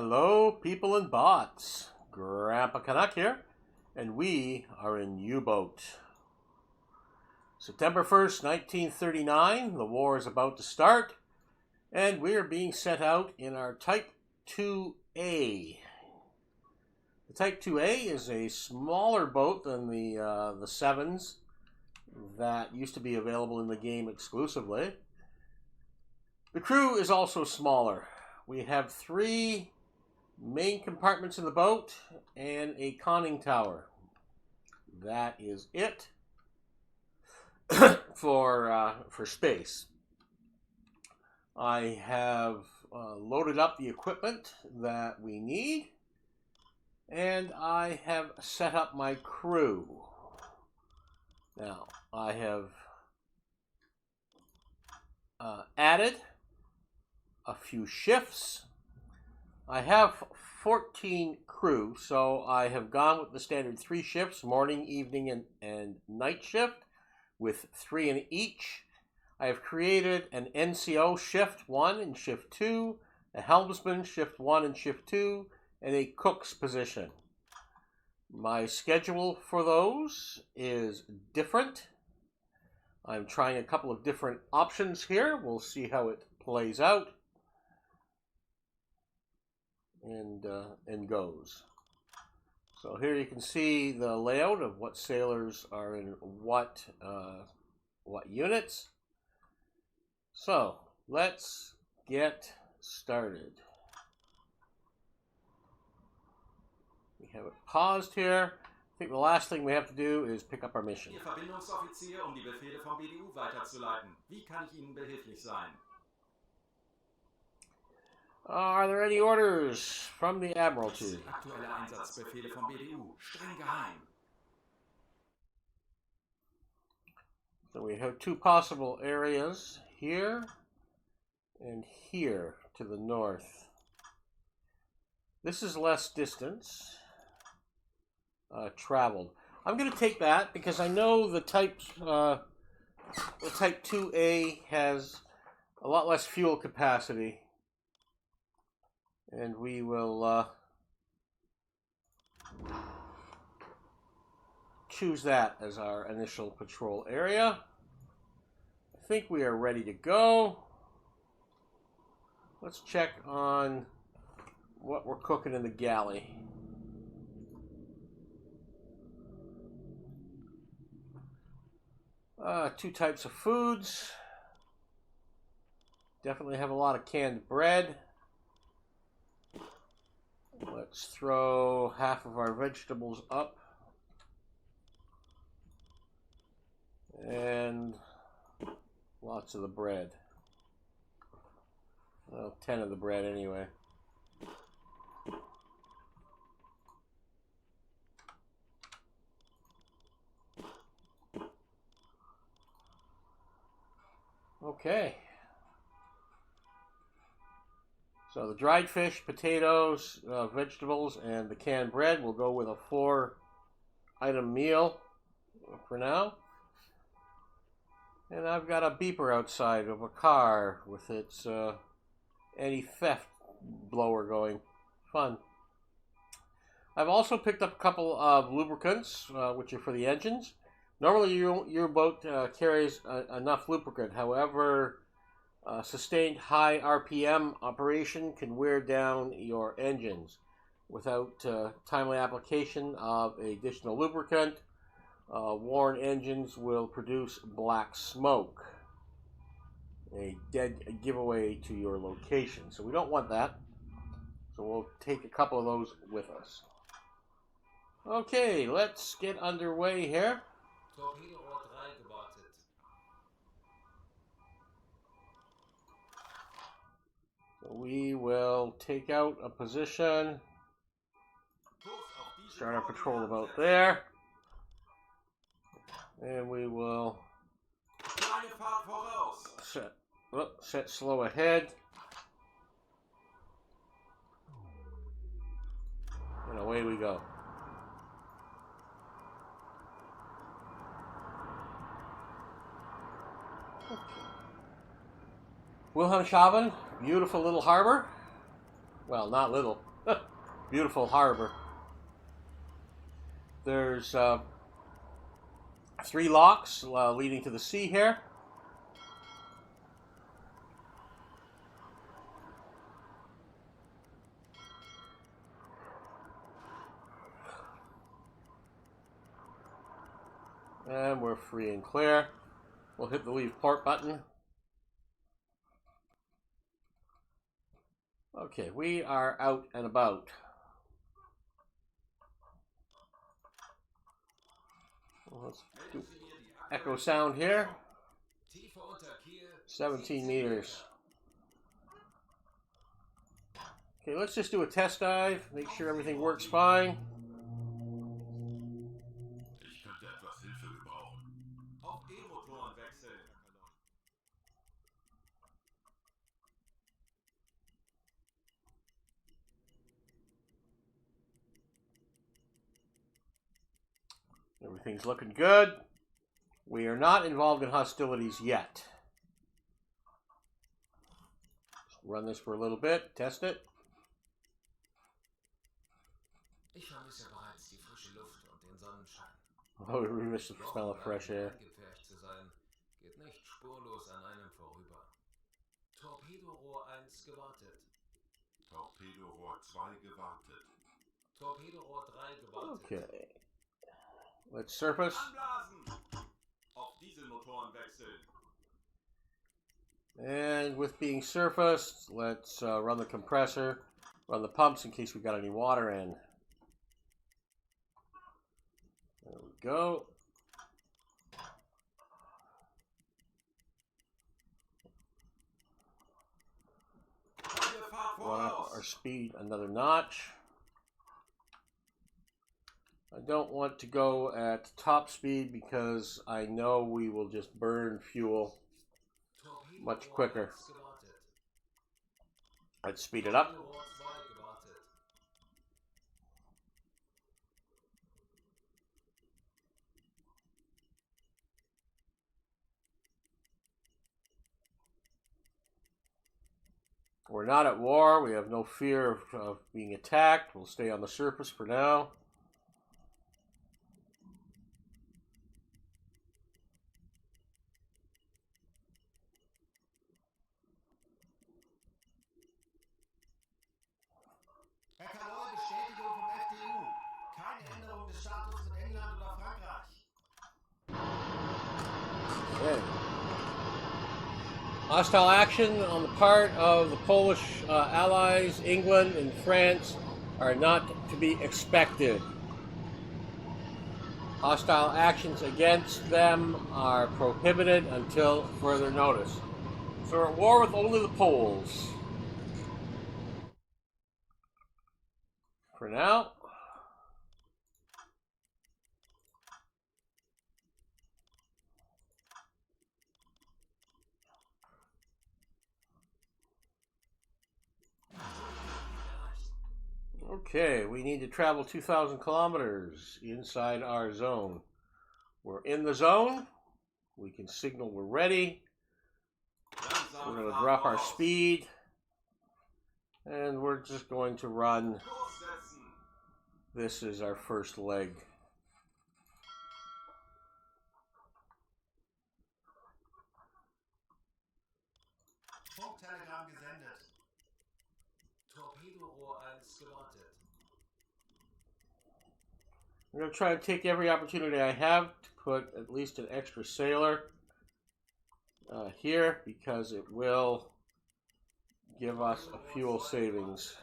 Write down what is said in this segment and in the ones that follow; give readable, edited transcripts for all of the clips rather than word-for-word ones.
Hello, people and bots. Grandpa Canuck here, and we are in U-Boat. September 1st, 1939, the war is about to start, and we are being sent out in our Type 2A. The Type 2A is a smaller boat than the 7s that used to be available in the game exclusively. The crew is also smaller. We have 3 main compartments in the boat and a conning tower. That is it for space. I have loaded up the equipment that we need, and I have set up my crew. Now, I have added a few shifts. I have 14 crew, so I have gone with the standard 3 shifts, morning, evening, and night shift, with 3 in each. I have created an NCO shift 1 and shift 2, a helmsman shift 1 and shift 2, and a cook's position. My schedule for those is different. I'm trying a couple of different options here. We'll see how it plays out and goes. So here you can see the layout of what sailors are in what units. So let's get started. We have it paused here. I think the last thing we have to do is pick up our mission. Ihr Verbindungsoffizier, die Befehle vom BDU weiterzuleiten. Wie kann ich Ihnen behilflich sein? Are there any orders from the Admiralty? Aktuelle Einsatzbefehle vom BDU. Streng geheim. So we have 2 possible areas, here and here to the north. This is less distance traveled. I'm going to take that because I know the Type 2A has a lot less fuel capacity. And we will choose that as our initial patrol area. I think we are ready to go. Let's check on what we're cooking in the galley. Two types of foods. Definitely have a lot of canned bread. Let's throw half of our vegetables up. And lots of the bread. Well, 10 of the bread anyway. Okay. So the dried fish, potatoes, vegetables, and the canned bread will go with a 4-item meal for now. And I've got a beeper outside of a car with its anti-theft blower going. Fun. I've also picked up a couple of lubricants, which are for the engines. Normally your boat carries enough lubricant. However, sustained high RPM operation can wear down your engines. Without timely application of additional lubricant, worn engines will produce black smoke, a dead giveaway to your location. So we don't want that. So we'll take a couple of those with us. Okay, let's get underway here. We will take out a position, start our patrol about there, and we will set slow ahead, and away we go. Wilhelmshaven, beautiful little harbor. Well, not little. Beautiful harbor. There's 3 locks leading to the sea here. And we're free and clear. We'll hit the leave port button. Okay, we are out and about. Let's do echo sound here. 17 meters. Okay, let's just do a test dive. Make sure everything works fine. Ich könnte etwas Hilfe gebrauchen. Auf E-Motoren wechseln. Everything's looking good. We are not involved in hostilities yet. Run this for a little bit, test it. Ich vermisse bereits die frische Luft und den Sonnenschein. Oh, we miss the smell of fresh air. Eingepfercht zu sein, geht nicht spurlos an einem vorüber. Torpedorohr 1 gewartet. Torpedorohr 2 gewartet. Torpedorohr 3 gewartet. Okay. Let's surface. Anblasen! Auf Dieselmotoren wechseln. And with being surfaced, let's run the compressor, run the pumps in case we got any water in. There we go. Run up our speed another notch. I don't want to go at top speed because I know we will just burn fuel much quicker. Let's speed it up. We're not at war. We have no fear of being attacked. We'll stay on the surface for now. Bestätigung vom FDU. Keine Änderung des Status mit England oder Frankreich. Okay. Hostile action on the part of the Polish allies, England and France, are not to be expected. Hostile actions against them are prohibited until further notice. So we're at war with only the Poles. For now. Okay, we need to travel 2,000 kilometers inside our zone. We're in the zone. We can signal we're ready. We're going to drop our speed. And we're just going to run. This is our first leg. Funktelegramm gesendet. Torpedorohr 1 gewartet. I'm going to try to take every opportunity I have to put at least an extra sailor here because it will give us a fuel savings.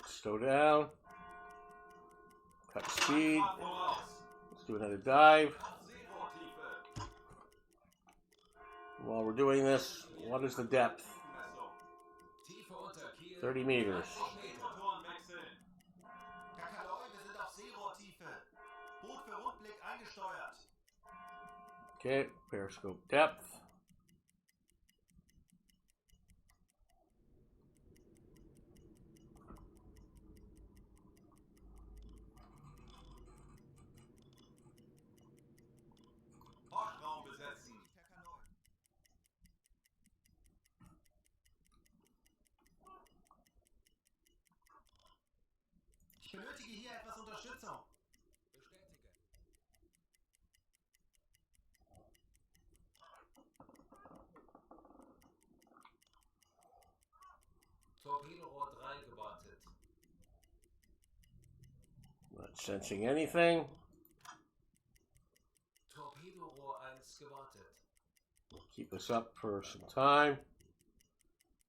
Slow down. Cut speed. Fahrt voraus. Let's do another dive. Auf Zero-Tiefe. While we're doing this, what is the depth? Tiefe unter Kiel. 30 meters. Motoren wechseln. Kakaloi, wir sind auf Seerohrtiefe. Boot für Rundblick eingesteuert. Okay, periscope depth. Horchraum besetzen. Kakaloi. Ich benötige hier etwas Unterstützung. Bestätige. Torpedorohr 3 gewartet. Not sensing anything. Torpedorohr 1 gewartet. We'll keep us up for some time.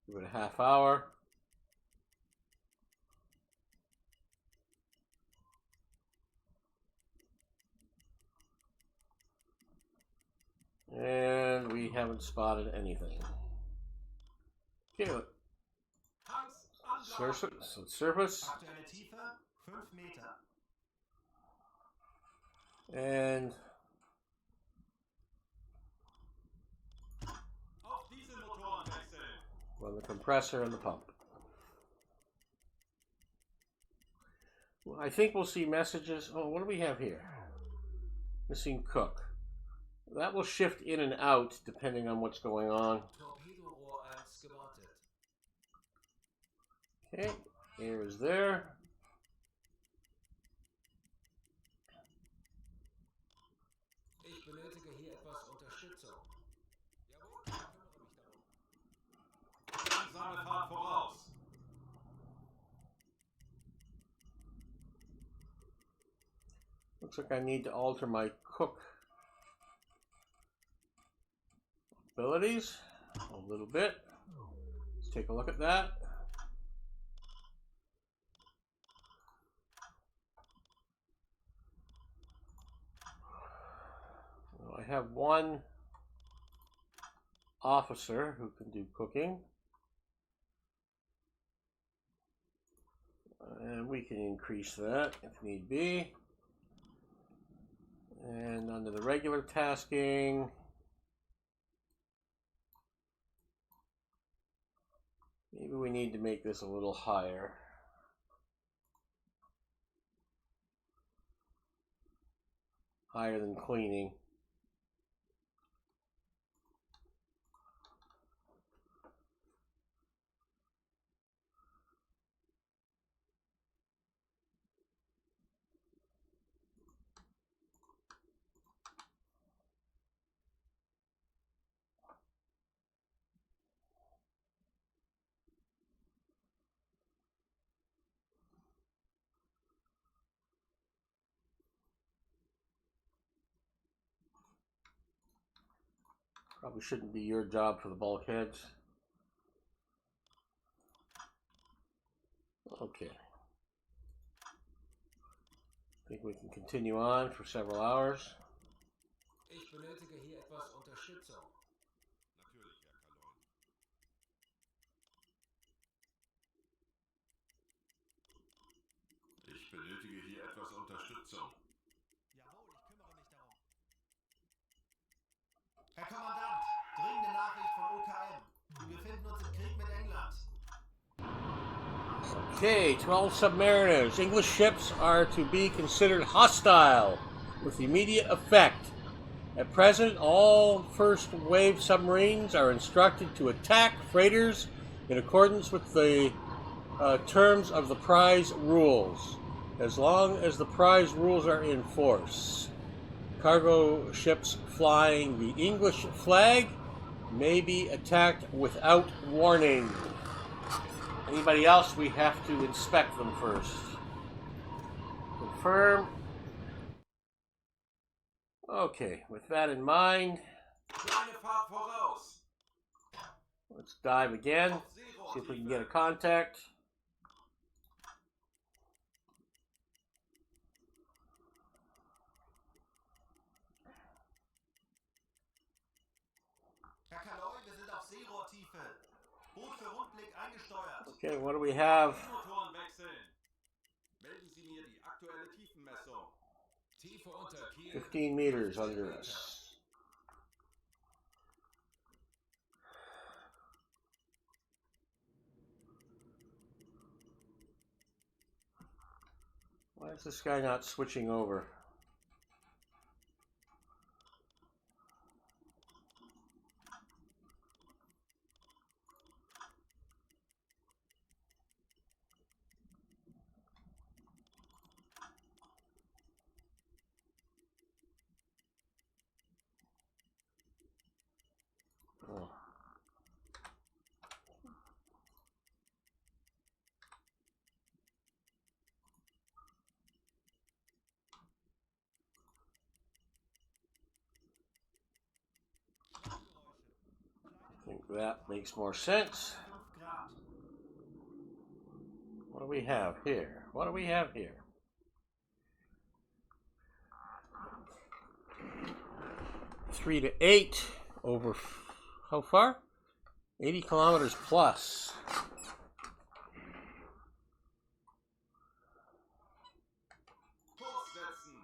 Give it a half hour. And we haven't spotted anything. Okay, Tanks anbleiben. surface. Aktuelle Tiefe 5 Meter. And Auf Dieselmotoren wechseln. run the compressor and the pump. Well, I think we'll see messages. Oh, what do we have here? Missing cook. That will shift in and out depending on what's going on. Torpedorohr 1 gewartet. Okay, air is there. Ich benötige hier etwas Unterstützung. Jawohl, ich kümmere mich darum. Langsame Fahrt voraus. Looks like I need to alter my cook abilities a little bit. Let's take a look at that. Well, I have one officer who can do cooking. And we can increase that if need be. And under the regular tasking, maybe we need to make this a little higher. Higher than cleaning. Probably shouldn't be your job for the bulkheads. Okay. I think we can continue on for several hours. Ich benötige hier etwas Unterstützung. Natürlich, Herr Kalon. Ich benötige hier etwas Unterstützung. Jawohl, ich kümmere mich darum. Herr Kommandant, dringende Nachricht von OKM. Wir befinden uns im Krieg mit England. Okay, 12 submariners. English ships are to be considered hostile with immediate effect. At present, all first wave submarines are instructed to attack freighters in accordance with the terms of the prize rules, as long as the prize rules are in force. Cargo ships flying the English flag may be attacked without warning. Anybody else, we have to inspect them first. Confirm. Okay, with that in mind, Kleine Fahrt voraus. let's dive again. Auf See if we can Zero-Tiefe. get a contact. Boot für Rundblick eingesteuert. Okay, what do we have? Motoren wechseln. Melden Sie mir die aktuelle Tiefenmessung. Tiefe unter Kiel. 15 meters under us. Why is this guy not switching over? Oh. I think that makes more sense. 5 Grad. What do we have here? What do we have here? Three to 8 over how far? 80 kilometers plus. Kurs setzen.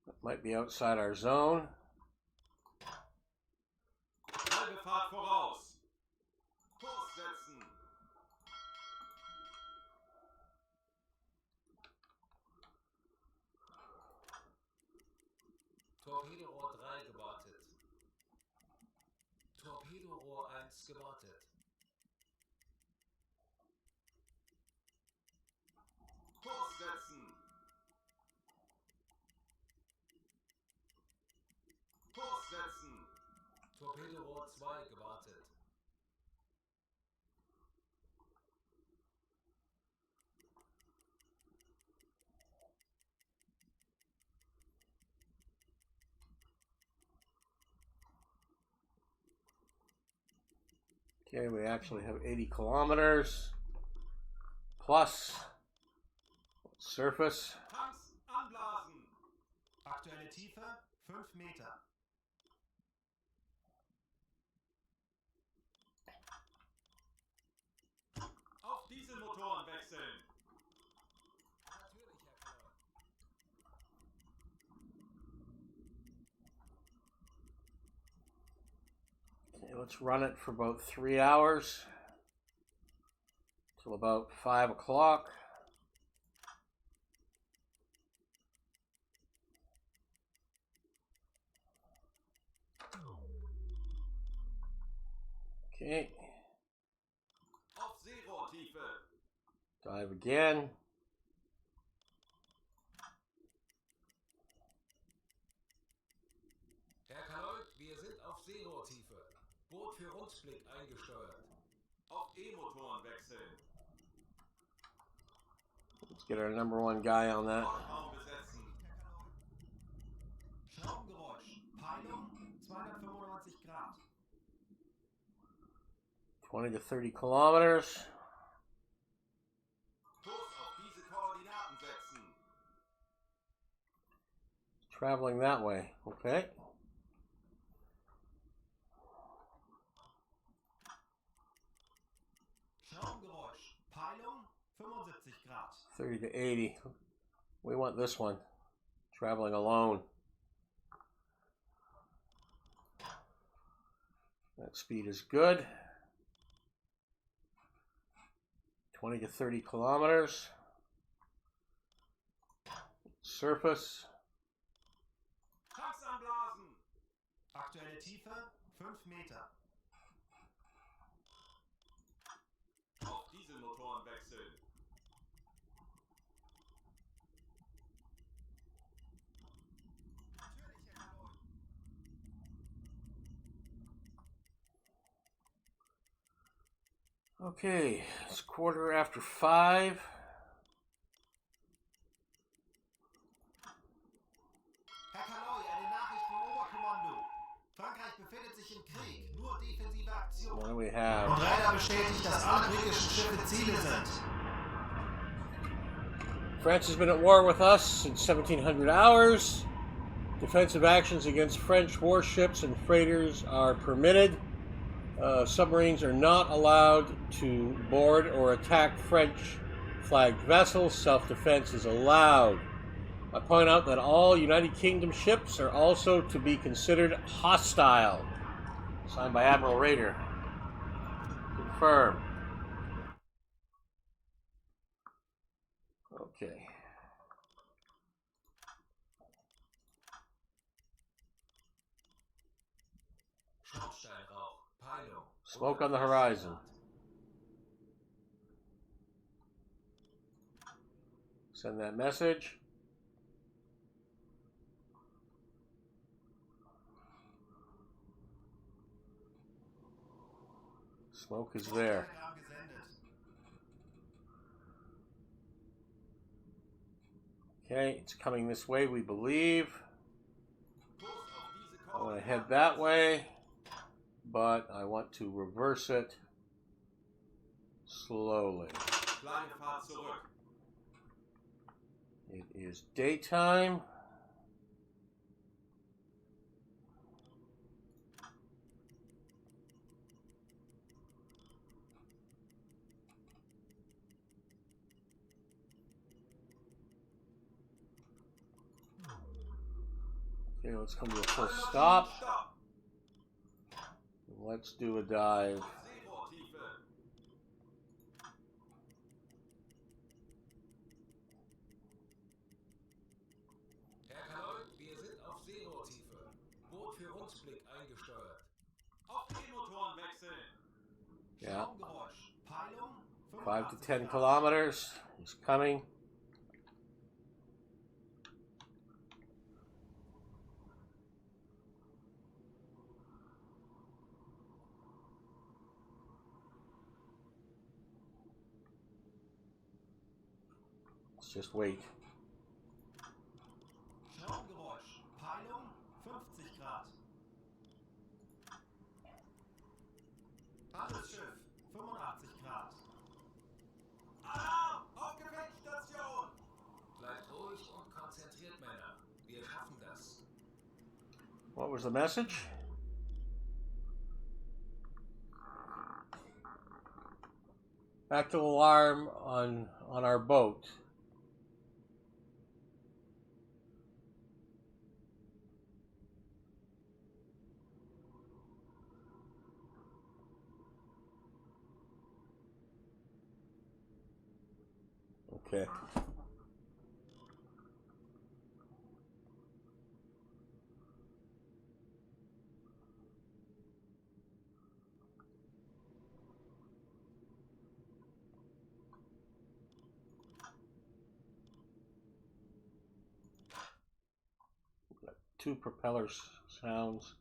That might be outside our zone. Halbe Fahrt voraus. Kurs setzen. Torpedorohr 3 gewartet. Torpedorohr 1 gewartet. Kurs setzen. Kurs setzen. Torpedorohr 2 gewartet. Okay, we actually have 80 kilometers plus surface. Tanks anblasen. Aktuelle Tiefe 5 Meter. Auf Dieselmotoren wechseln. Natürlich, Herr Knoll. Okay, let's run it for about 3 hours till about 5 o'clock. Okay, Auf Seerohrtiefe. dive again. Herr Knoll, wir sind auf Seerohrtiefe. Boot für Rundblick eingesteuert. Auf E-Motoren wechseln. Let's get our number one guy on that. Bordraum besetzen. Schraubengeräusch. Peilung 295 Grad. 20 to 30 kilometers. Kurs auf diese Koordinaten setzen. Traveling that way. Okay. Schraubengeräusch. Peilung 75 Grad. 30 to 80. We want this one. Traveling alone. That speed is good. 20 to 30 kilometers. Surface. Tanks anblasen. Aktuelle Tiefe 5 Meter. Auf Dieselmotoren wechseln. Natürlich, Herr Knoll. Okay, it's 5:15. Herr Kaloi, eine Nachricht vom Oberkommando. Frankreich befindet sich im Krieg. Nur defensive Aktion. What do we have? Und Radar bestätigt, dass alle britischen Schiffe Ziele sind. France has been at war with us since 1700 hours. Defensive actions against French warships and freighters are permitted. Submarines are not allowed to board or attack French-flagged vessels. Self-defense is allowed. I point out that all United Kingdom ships are also to be considered hostile. Signed by Admiral Rader. Confirm. Okay. Smoke on the horizon. Send that message. Smoke is there. Okay, it's coming this way, we believe. I want to head that way, but I want to reverse it slowly. It is daytime. Okay, let's come to a full stop. Let's do a dive. Herr Kanoy, wir sind auf Seerohrtiefe. Boot für Rundblick eingesteuert. Auf Drehmotoren wechseln. Yeah. Schaumgeräusch. Peilung 5 to 10 85 Grad. kilometers. He's coming. Let's just wait. Schaumgeräusch. Peilung 50 Grad. Alles Schiff 85 Grad. Alarm! Auf Gefechtsstation! Bleibt ruhig und konzentriert, Männer. Wir schaffen das. What was the message? Active alarm on our boat. Okay. Got 2 propeller sounds.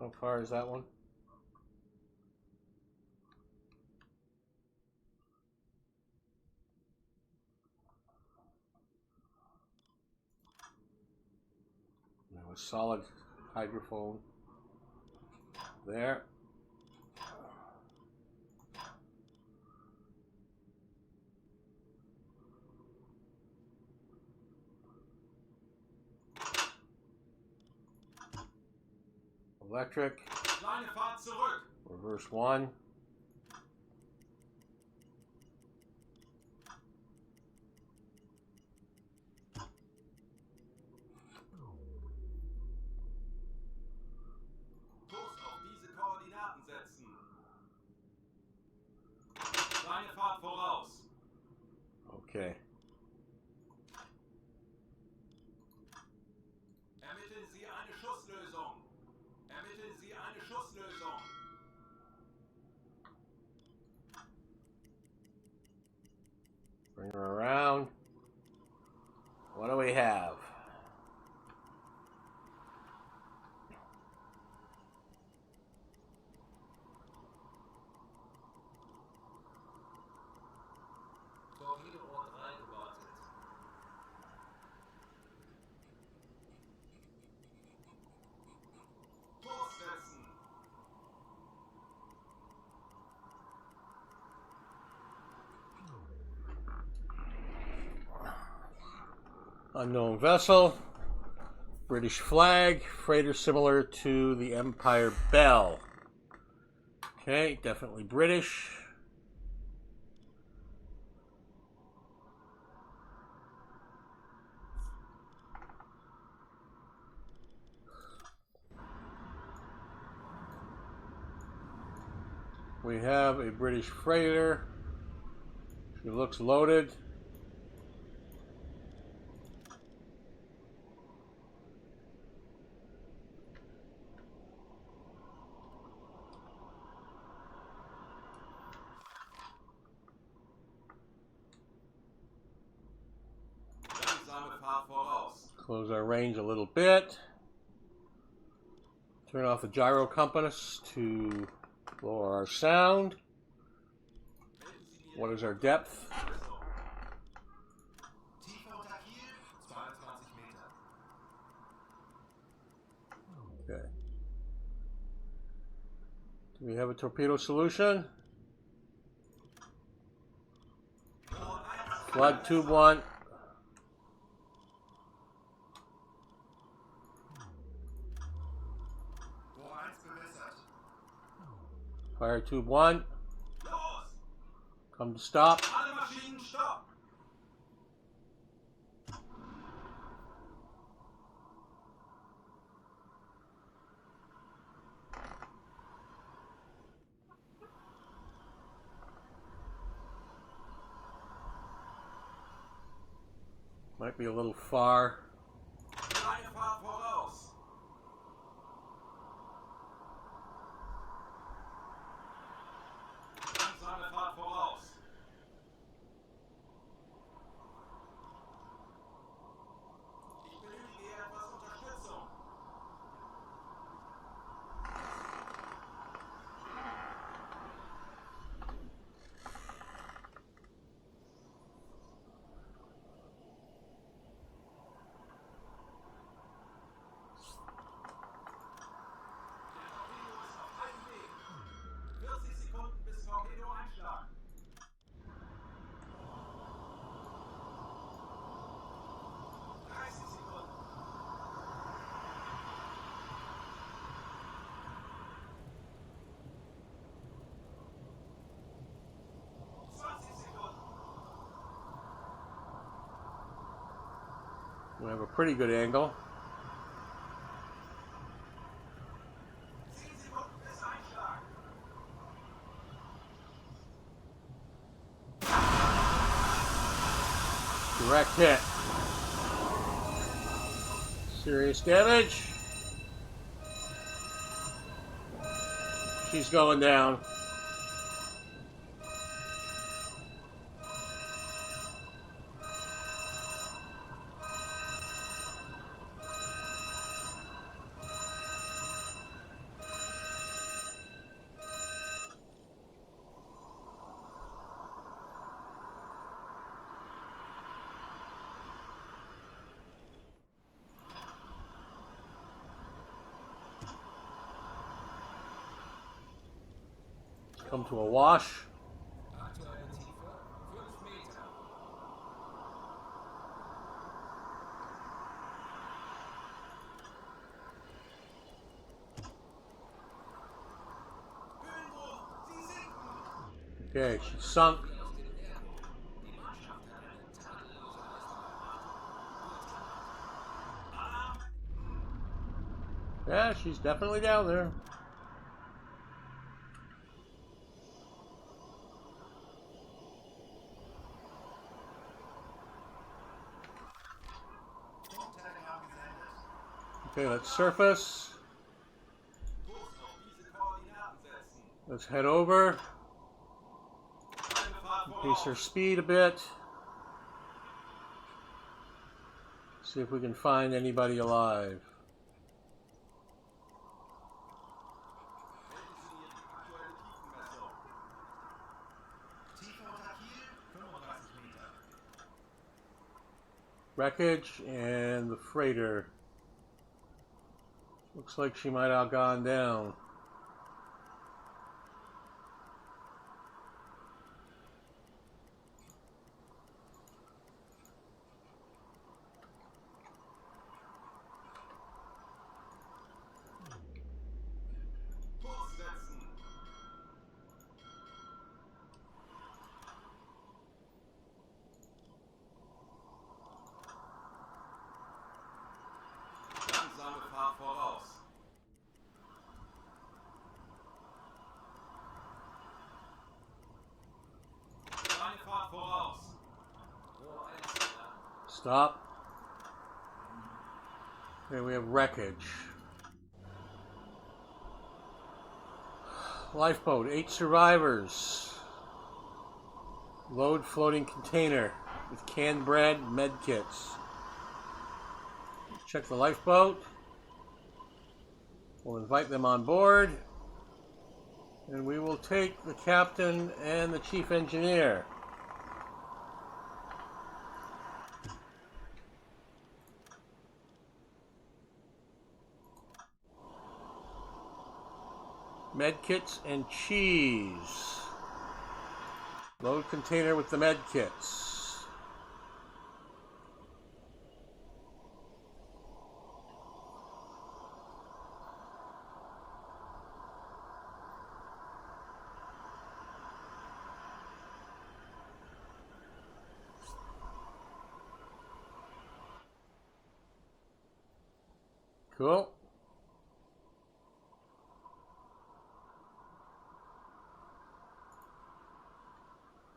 How far is that one? Now a solid hydrophone there. Electric. Kleine Fahrt zurück. Reverse 1. Kurs auf diese Koordinaten setzen. Kleine Fahrt voraus. Okay. Ermitteln Sie eine Schusslösung. Ermitteln Sie eine Schusslösung. Bring her around. What do we have? Torpedo-Rohr 3 gewartet. Kurs setzen. Unknown vessel. British flag. Freighter similar to the Empire Belle. Okay, definitely British. We have a British freighter. She looks loaded. Langsame Fahrt voraus. Close our range a little bit. Turn off the gyro compass to lower our sound. What is our depth? Tiefe unter Kiel, 22 Meter. Okay. Do we have a torpedo solution? Flood tube 1. Rohr 1 bewässert. Fire tube 1. Los! Come to stop. Alle Maschinen stopp! Might be a little far. Eine Fahrt voraus. Langsame Fahrt voraus. Ich benötige etwas Unterstützung. Der Torpedo ist auf halbem Weg. 40 Sekunden bis Torpedo-Einschlag. Sekunden. Sekunden. We have a pretty good angle. 10 Sekunden bis Einschlag. Direct hit. Serious damage. She's going down. Come to a wash. Aktuelle Tiefe 5 Meter. Höhenbruch, Sie sinken. Okay, she's sunk. Aus den Bergen. Die Mannschaft hat eine tadellose Leistung. Yeah, she's definitely down there. Funktelegramm gesendet. Okay, let's surface. Kurs auf diese Koordinaten setzen. Let's head over. Eine Fahrt Increase her voraus. speed a bit. See if we can find anybody alive. Melden Sie mir die aktuelle Tiefenmessung. Tiefe unter Kiel, 35 Meter. Wreckage and the freighter. Looks like she might have gone down. Fahrt voraus. Eine Fahrt voraus. Rohr 1 geladen. Stop. Here we have wreckage. Lifeboat, 8 survivors. Load floating container with canned bread, med kits. Check the lifeboat. We'll invite them on board. And we will take the captain and the chief engineer. Medkits and cheese. Load container with the medkits. Cool.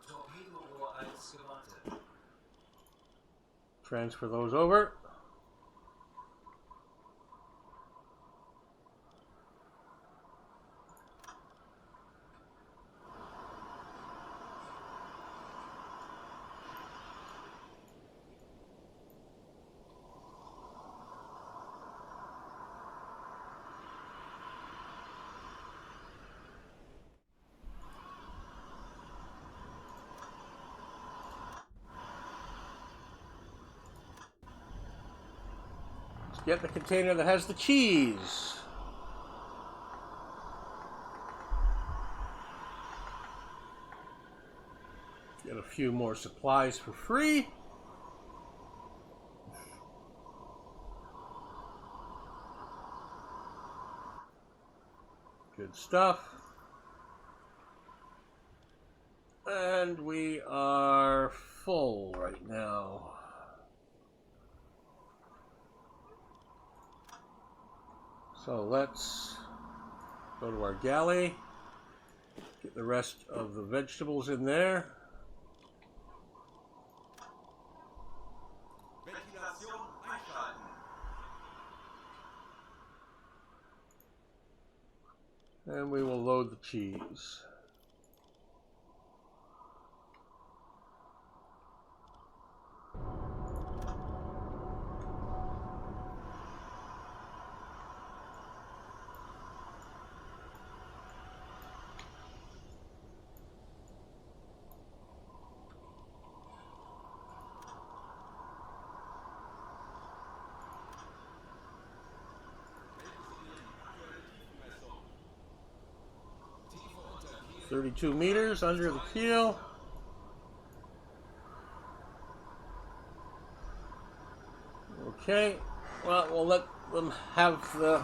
Torpedorohr 1 gewartet. Transfer those over. Get the container that has the cheese. Get a few more supplies for free. Good stuff. And we are full right now. So let's go to our galley, get the rest of the vegetables in there. Ventilation einschalten. And we will load the cheese. Tiefe unter Kiel. 32 meters under the keel. Okay, well, we'll let them have the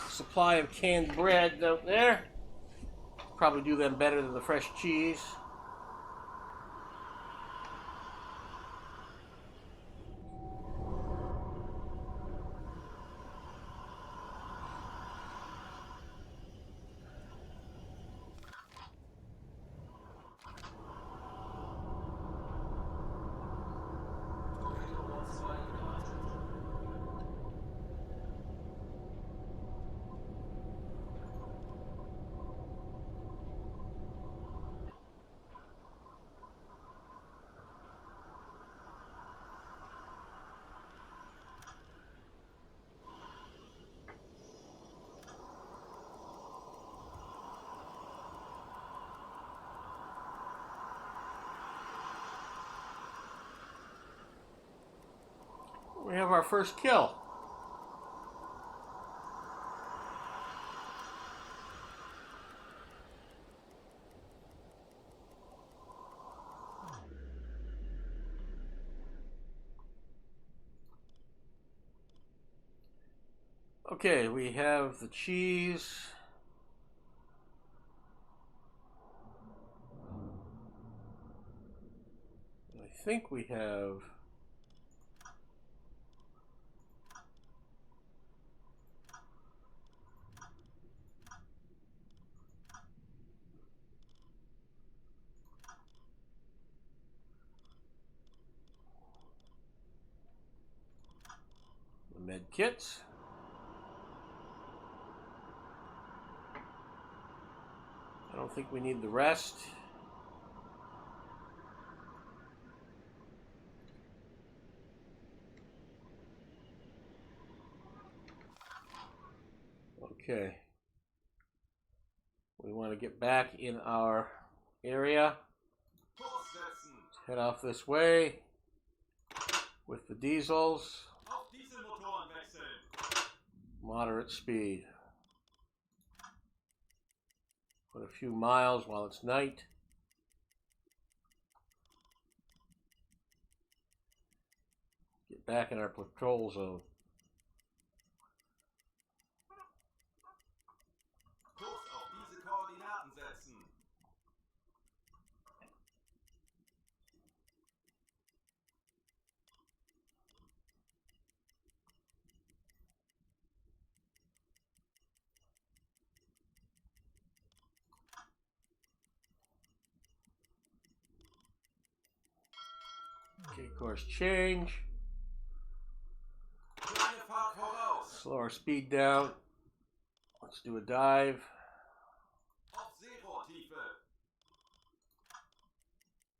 supply of canned bread out there. Probably do them better than the fresh cheese. Torpedorohr 2 gewartet. We have our first kill. Okay, we have the cheese. I think we have med kits. I don't think we need the rest. Okay. We want to get back in our area. Head off this way with the diesels. Auf Dieselmotoren wechseln. Moderate speed. Put a few miles while it's night. Get back in our patrol zone. Kurs auf diese Koordinaten setzen. Okay, course change. Kleine Fahrt voraus. Slow our speed down. Let's do a dive. Auf Seerohrtiefe.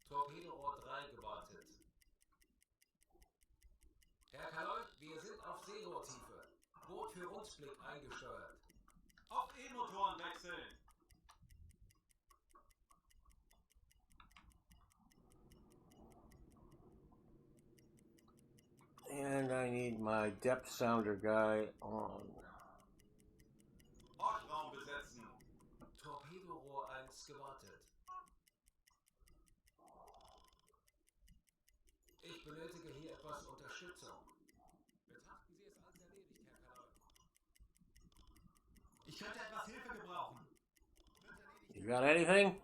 Torpedorohr 3 gewartet. Herr Kaloy, wir sind auf Seerohrtiefe. Boot für Rundblick eingesteuert. Auf E-Motoren wechseln. And I need my depth sounder guy on. Ortraum besetzen. Torpedorohr 1 gewartet. Ich benötige hier etwas Unterstützung. Betrachten Sie es als erledigt, Herr Kaloy. Ich könnte etwas Hilfe gebrauchen. You got anything?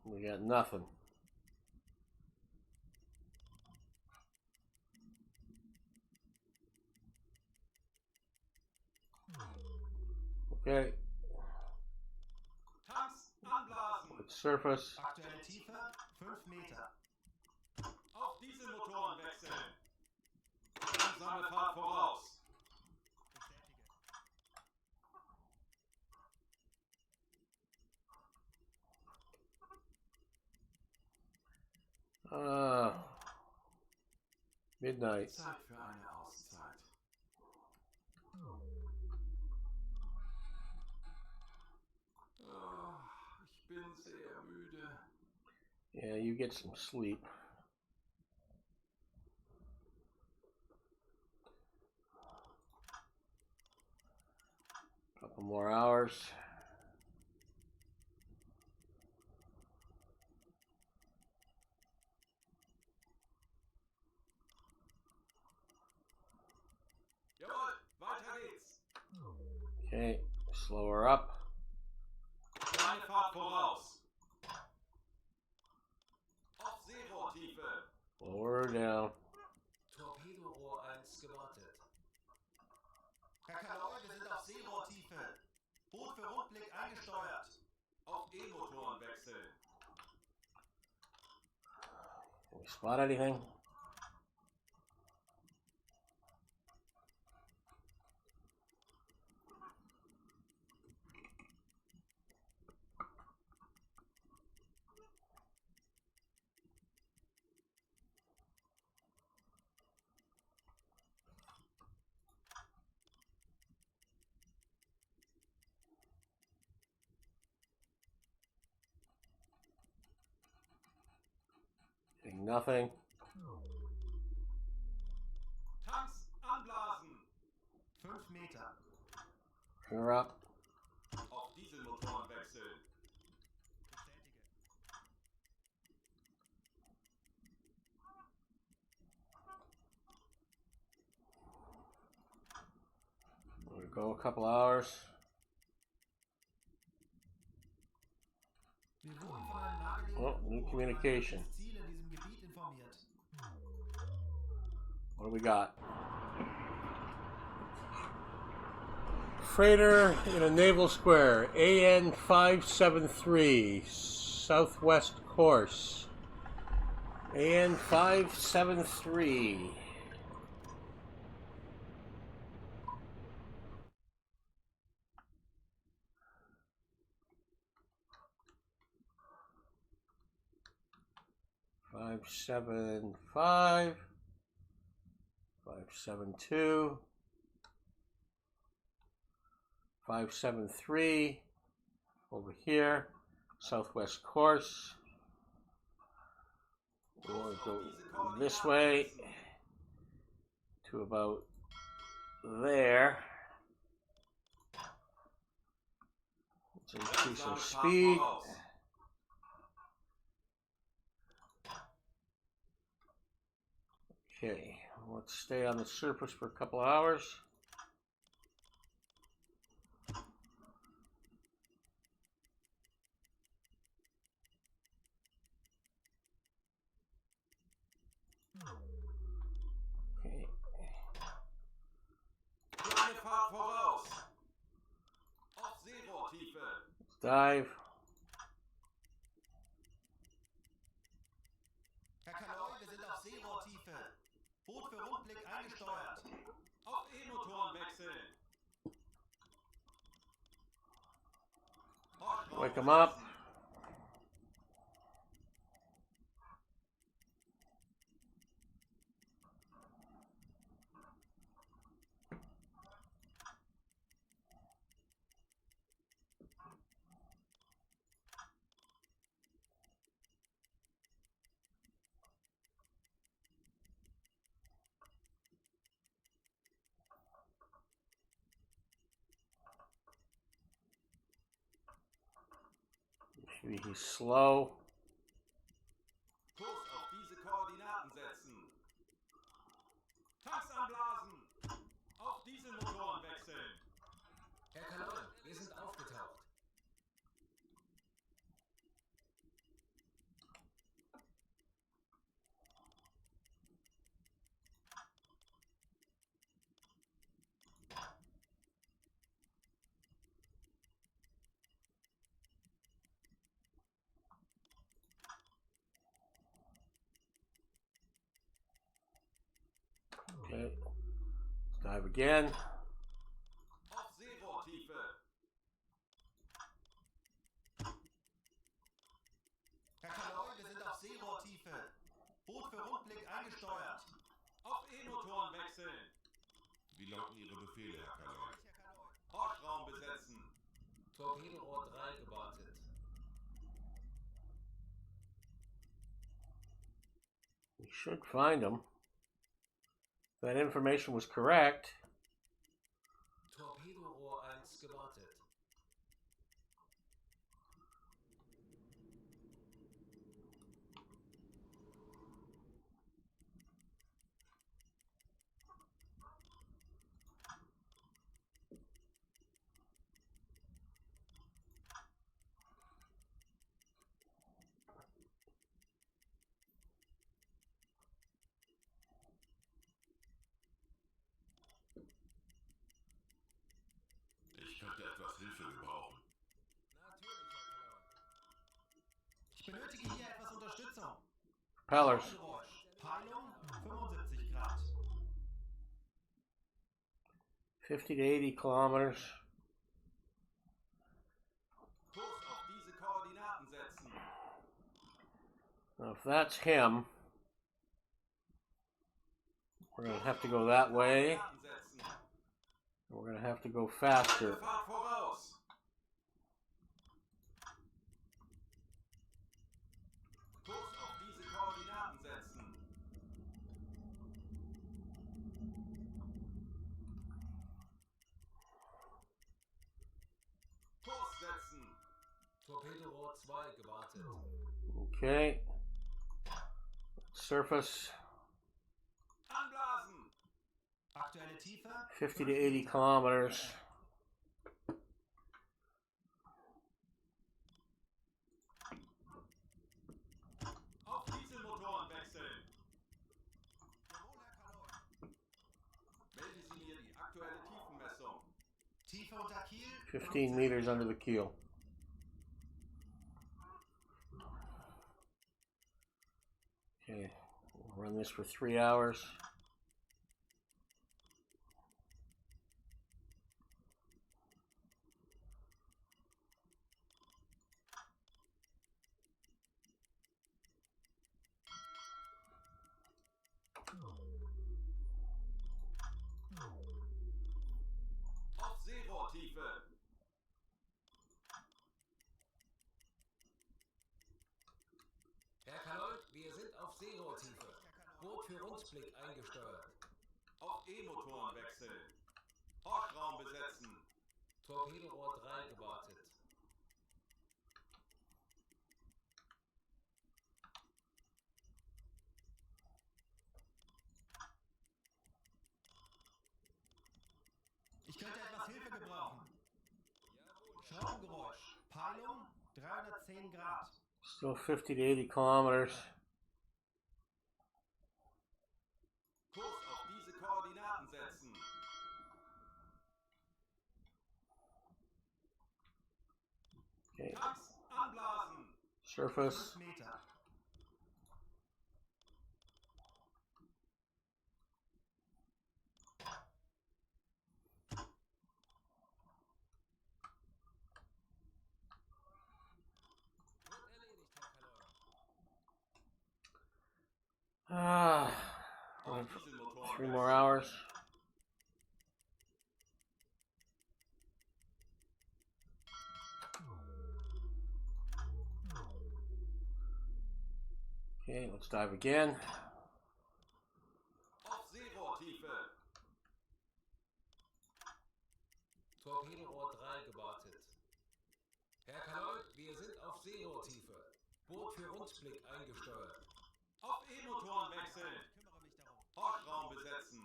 We got nothing. Okay, Tanks anblasen. let's surface. Aktuelle Tiefe 5 Meter. Auf Dieselmotoren wechseln. Langsame Fahrt voraus. Midnight. Zeit für eine Auszeit. Ich bin sehr müde. Yeah, you get some sleep. Couple more hours. Jawohl, weiter geht's. Okay, slow her up. Kleine Fahrt voraus. Auf Seerohrtiefe. Lower her down. Torpedorohr 1 gewartet. Herr Kaloy, wir sind auf Seerohrtiefe. Boot für Rundblick eingesteuert. Auf E-Motoren wechseln. Can we spot anything? Nothing. Tanks anblasen. 5 Meter. Her up. Auf Dieselmotoren wechseln. We'll go a couple hours. Wir wurden von einem nahegelegenen Oh, new U-Boot communication. über das Ziel in diesem Gebiet informiert. What do we got? Freighter in a naval square, AN 573, southwest course. AN 573. Five, 572, 573 over here, southwest course. We want to go this way to about there. Let's increase our speed. Okay, let's stay on the surface for a couple hours. Okay. Let's dive. Herr Kaloi, wir sind auf Seerohrtiefe. Boot für Rundblick eingesteuert. Auf E-Motoren wechseln. Wake them up. Maybe he's slow. Kurs auf diese Koordinaten setzen. Tanks anblasen. Auf Dieselmotoren wechseln. Herr Kaloi, wir sind aufgetaucht. Okay, let's dive again. Auf Seerohrtiefe. Herr Kaloi, wir sind auf Seerohrtiefe. Boot für Rundblick eingesteuert. Auf E-Motoren wechseln. Wie lauten Ihre Befehle, Herr Kaloi? Horschraum besetzen. Torpedorohr 3 gewartet. We should find him. That information was correct. Torpedorohr 1 gewartet. Ich könnte etwas Hilfe gebrauchen. Natürlich, Herr Kaloi. Ich benötige hier etwas Unterstützung. Propellers. Geräusch. Peilung 75 Grad. 50 to 80 kilometers. Kurs auf diese Koordinaten setzen. Now, if that's him, we're going to have to go that way. Koordinaten setzen. We're going to have to go faster. Fahrt voraus. Kurs auf diese Koordinaten setzen. Kurs setzen. Torpedorohr 2 gewartet. Okay. Surface, Anblasen. Aktuelle Tiefe 50 to 80 kilometers. Auf Dieselmotoren wechseln. Jawohl, Herr Kaloi. Tiefe unter Kiel. 15 meters under the keel. Okay, we'll run this for 3 hours. Auf Seerohrtiefe. Herr Kalold, wir sind auf Seerohrtiefe. Boot für Rundblick eingesteuert. Auf E-Motoren wechseln. Horchraum besetzen. Torpedorohr 3 gewartet. Ich könnte etwas Hilfe gebrauchen. Schraubengeräusch. Peilung 310 Grad. Still 50 to 80 kilometers. Kurs auf diese Koordinaten setzen. Okay, Tanks anblasen. surface. 5 Meter. Wird erledigt, Herr Kalold. Auf Dieselmotoren 3 more wechseln. hours. Okay, let's dive again. Auf Seerohrtiefe. Torpedorohr 3 gewartet. Herr Kalold, wir sind auf Seerohrtiefe. Boot für Rundblick eingesteuert. Auf E-Motoren wechseln. Kümmere mich darum. Horchraum besetzen.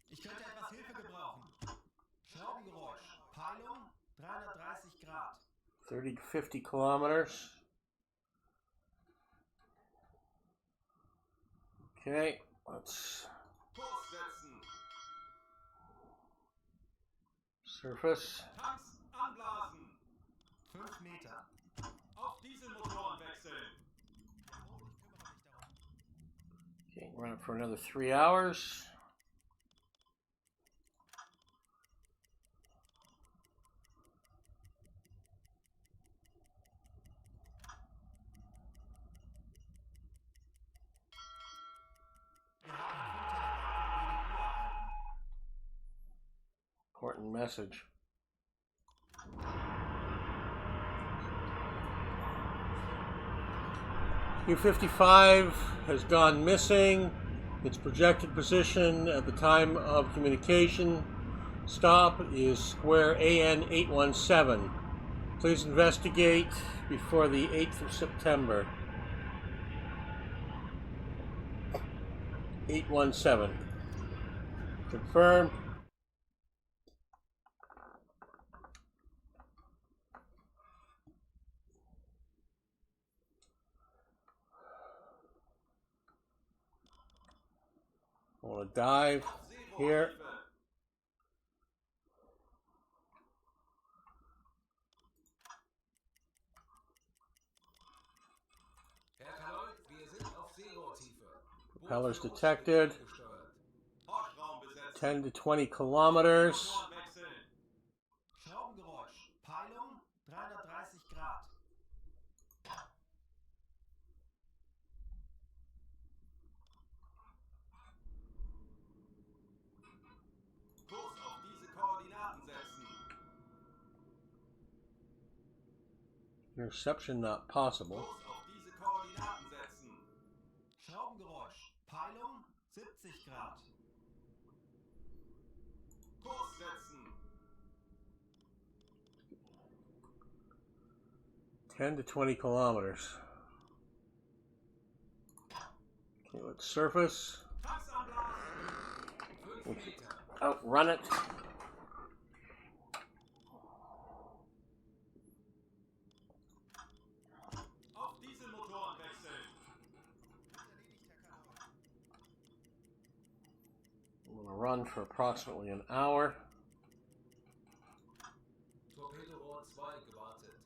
Ich könnte etwas Hilfe gebrauchen. Schraubengeräusch. Peilung 330 Grad. 30 to 50 kilometers. Okay, let's Kurs setzen. surface. Tanks anblasen. 5 Meter. Auf Dieselmotoren wechseln. Jawohl, ich kümmere mich darum. Okay, run it for another 3 hours. Wir haben ein Funktelegramm vom BDU erhalten. Important message. U-55 has gone missing. Its projected position at the time of communication stop is square AN 817. Please investigate before the 8th of September. 817. Confirmed. I want to dive Auf here. Seerohrtiefe. Herr Kalold, wir sind auf Seerohrtiefe. Propellers detected. Eingesteuert. Horchraum besetzen. 10 to 20 kilometers. Motoren wechseln. Schraubengeräusch. Peilung 330 Grad. Kurs auf diese Koordinaten setzen. Interception not possible. Kurs auf diese Koordinaten setzen. Schraubengeräusch. Peilung 70 Grad. Kurs setzen. 10 to 20 kilometers. Okay, let's surface. Tanks anblasen. 5 Meter. Outrun it. Auf Dieselmotoren wechseln. Wird erledigt, Herr Kalold. run for approximately an hour. Torpedorohr 2 gewartet.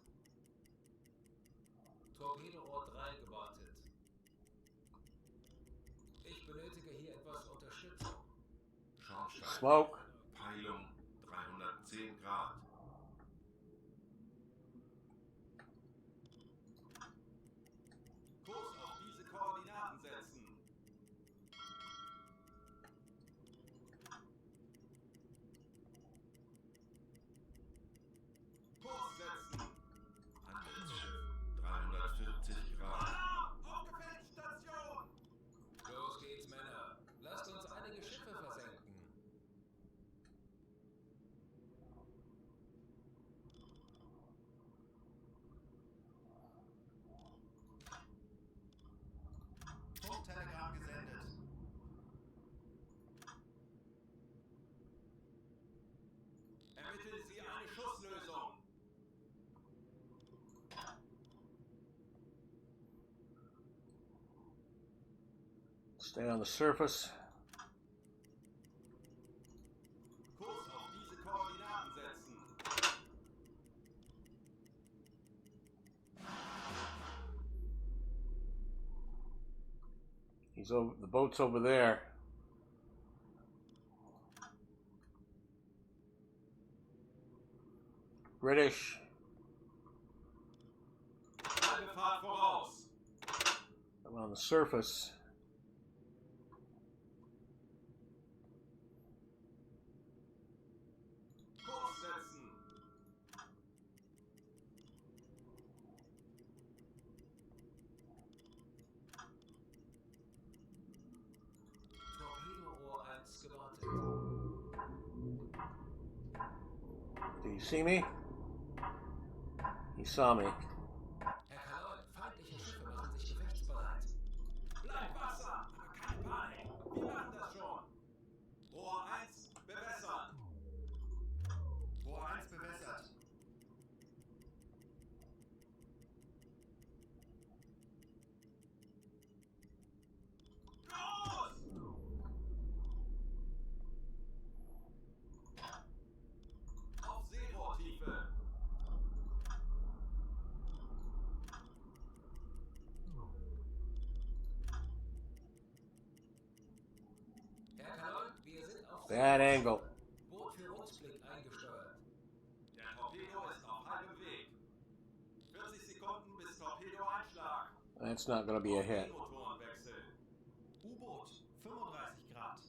Torpedorohr 3 gewartet. Ich benötige hier etwas Unterstützung. Schornstein. Smoke. Peilung 310 Grad. Kurs auf diese Koordinaten setzen. Kurs setzen. Handelsschiff 340 Grad. Alarm! Aufgefällt Station! Los geht's, Männer. Lasst uns einige Schiffe versenken. Funktelegramm gesendet. Ermitteln Sie eine Schusslösung. Stay on the surface. Kurs auf diese Koordinaten setzen. He's over. The boat's over there. British. Halbe Fahrt voraus. I'm on the surface. Kurs setzen. Torpedorohr 1 gewartet. Do you see me? He saw me. Herr Kaloy, feindliche Schiffe machen sich gefechtsbereit. Bleibt Wasser, aber keine Panik. Wir machen das schon. Rohr 1 bewässern. Rohr 1 bewässert. Los! Auf Seerohrtiefe. Herr Kaloy, wir sind auf Bad angle. Boot für Rundblick eingesteuert. Der Torpedo ist auf halbem Weg. 40 Sekunden bis Torpedoeinschlag. That's not going to be a hit. Motorenwechsel. U-Boot 35 Grad.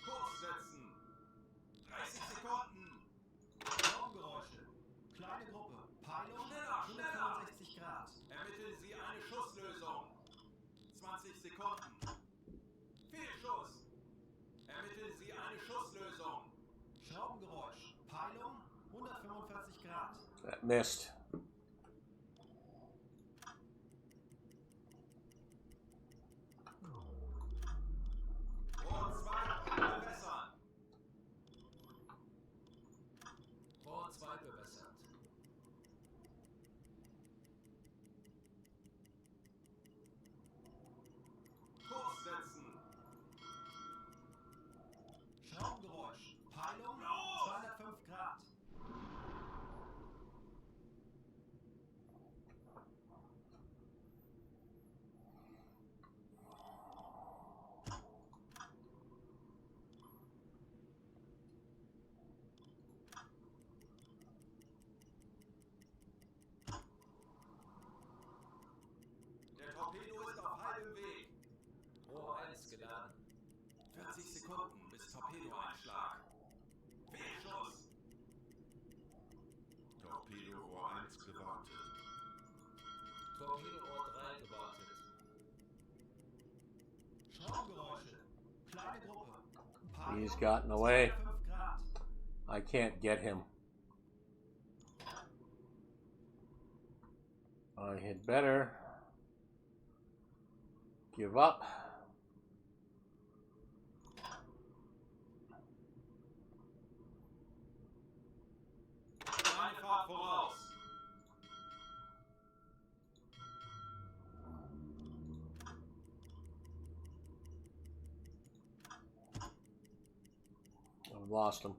Kurs setzen. 30 Sekunden. Raumgeräusche. Kleine Gruppe. Peilung Schneller, schneller. 165 Grad. Ermitteln Sie eine Schusslösung. 20 Sekunden. Fehlschuss. Ermitteln Sie eine Schusslösung. Schraubengeräusch. Peilung 145 Grad. That missed. Rohr 2 bewässern. Rohr 2 bewässert. Kurs setzen. Schraubengeräusch. Peilung Los! 205 Grad. Der Torpedo ist auf halbem Weg. Rohr 1 geladen. 40 Sekunden bis Torpedoeinschlag. Fehlschuss. Torpedorohr 1 gewartet. Torpedorohr 3 gewartet. Schraubengeräusche. Kleine Gruppe. Peilung He's gotten away. 205 Grad. I can't get him. I had better give up. Eine Fahrt voraus. lost him.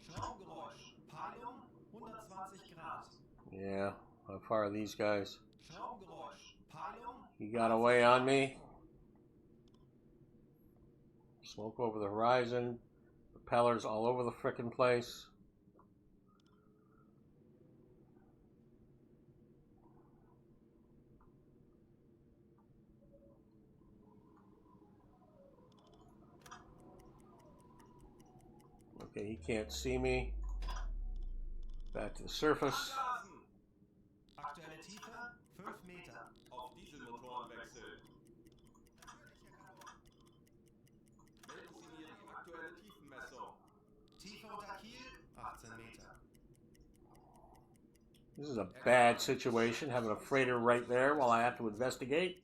Schraubengeräusch. Peilung 120 Grad. Yeah, how far are these guys? Schraubengeräusch. Peilung. He got away on me. Smoke over the horizon. Propellers all over the frickin' place. Okay, he can't see me. Back to the surface. Abgasen! Aktuelle Tiefe 5 Meter. Auf Dieselmotoren wechseln. Melden Sie mir die aktuelle Tiefenmessung. Tiefe unter Kiel 18 Meter. This is a bad situation, having a freighter right there while I have to investigate.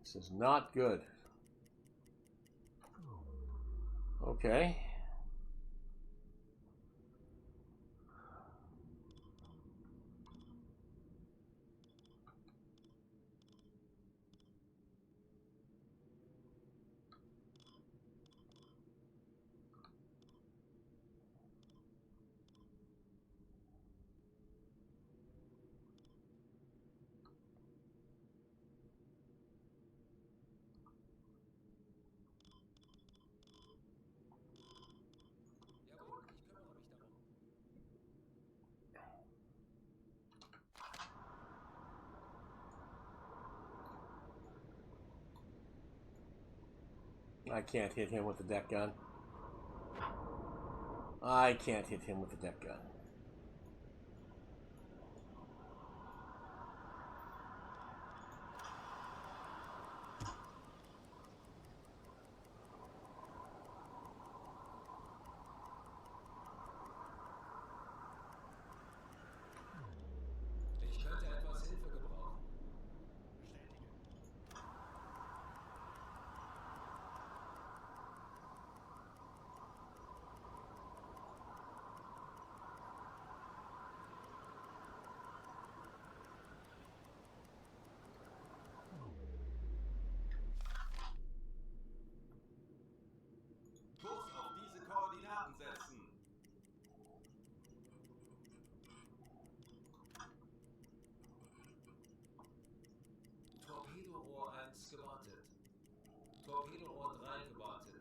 This is not good. Okay. Jawohl, ich kümmere mich darum. I can't hit him with the deck gun. I can't hit him with the deck gun. Ich könnte etwas Hilfe gebrauchen. Kurs auf diese Koordinaten setzen. Torpedorohr 1 gewartet. Torpedorohr 3 gewartet.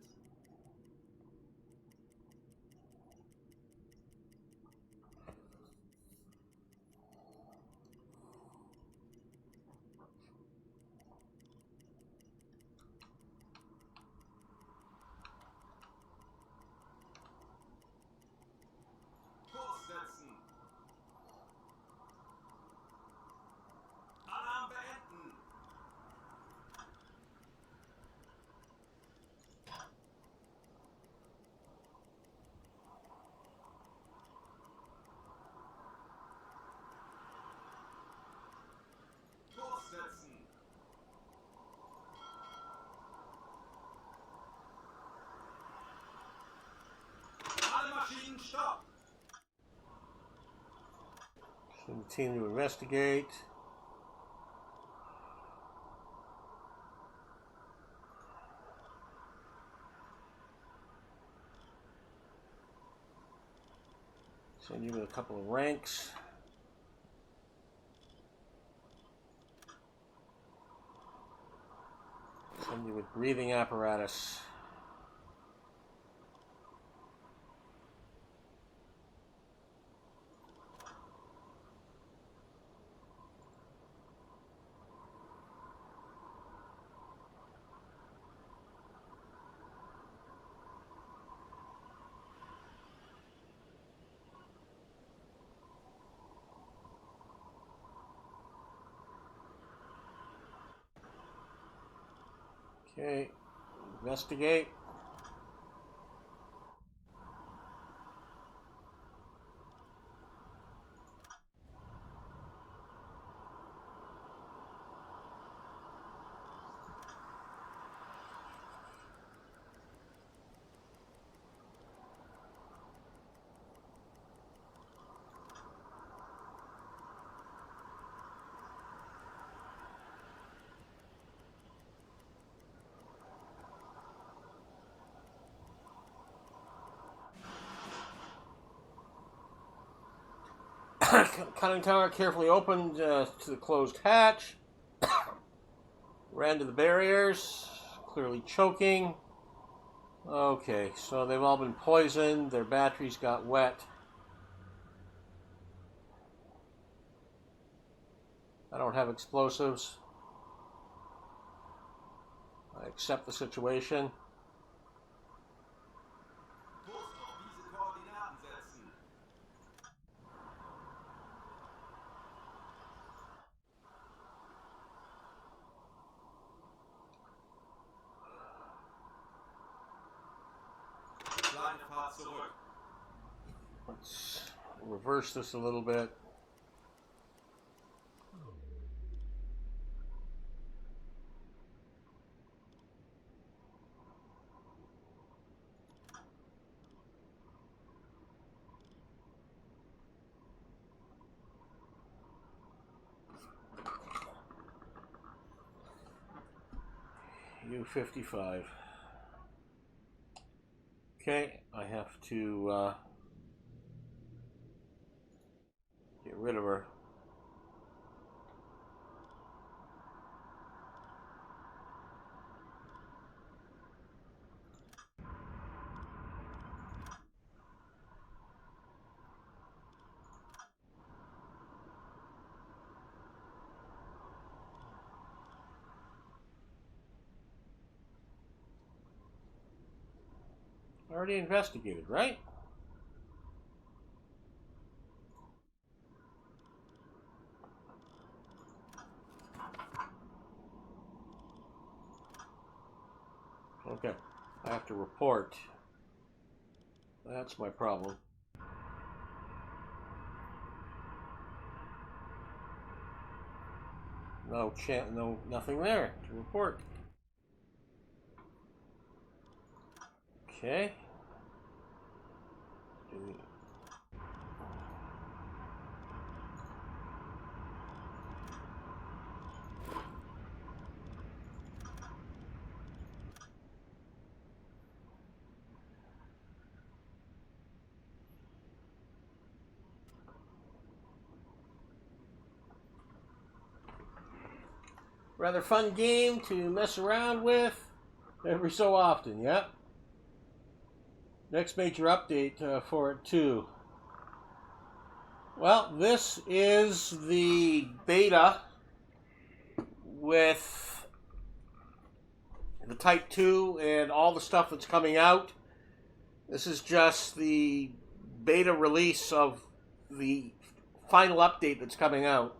Kurs setzen. Alarm beenden. Kurs setzen. Alle Maschinen stopp. Continue to investigate. Send you with a couple of ranks. Send you with breathing apparatus. Okay, investigate. Conning tower carefully opened to the closed hatch. Ran to the barriers, clearly choking. Okay, so they've all been poisoned. Their batteries got wet. I don't have explosives. I accept the situation. Kurs auf diese Koordinaten setzen. Kleine Fahrt zurück. Let's reverse this a little bit. U-55. Okay, I have to get rid of her. Already investigated, right? Okay, I have to report. That's my problem. No, nothing there to report. Okay. Rather fun game to mess around with every so often, yeah? Next major update for it too. Well, this is the beta with the Type 2 and all the stuff that's coming out. This is just the beta release of the final update that's coming out.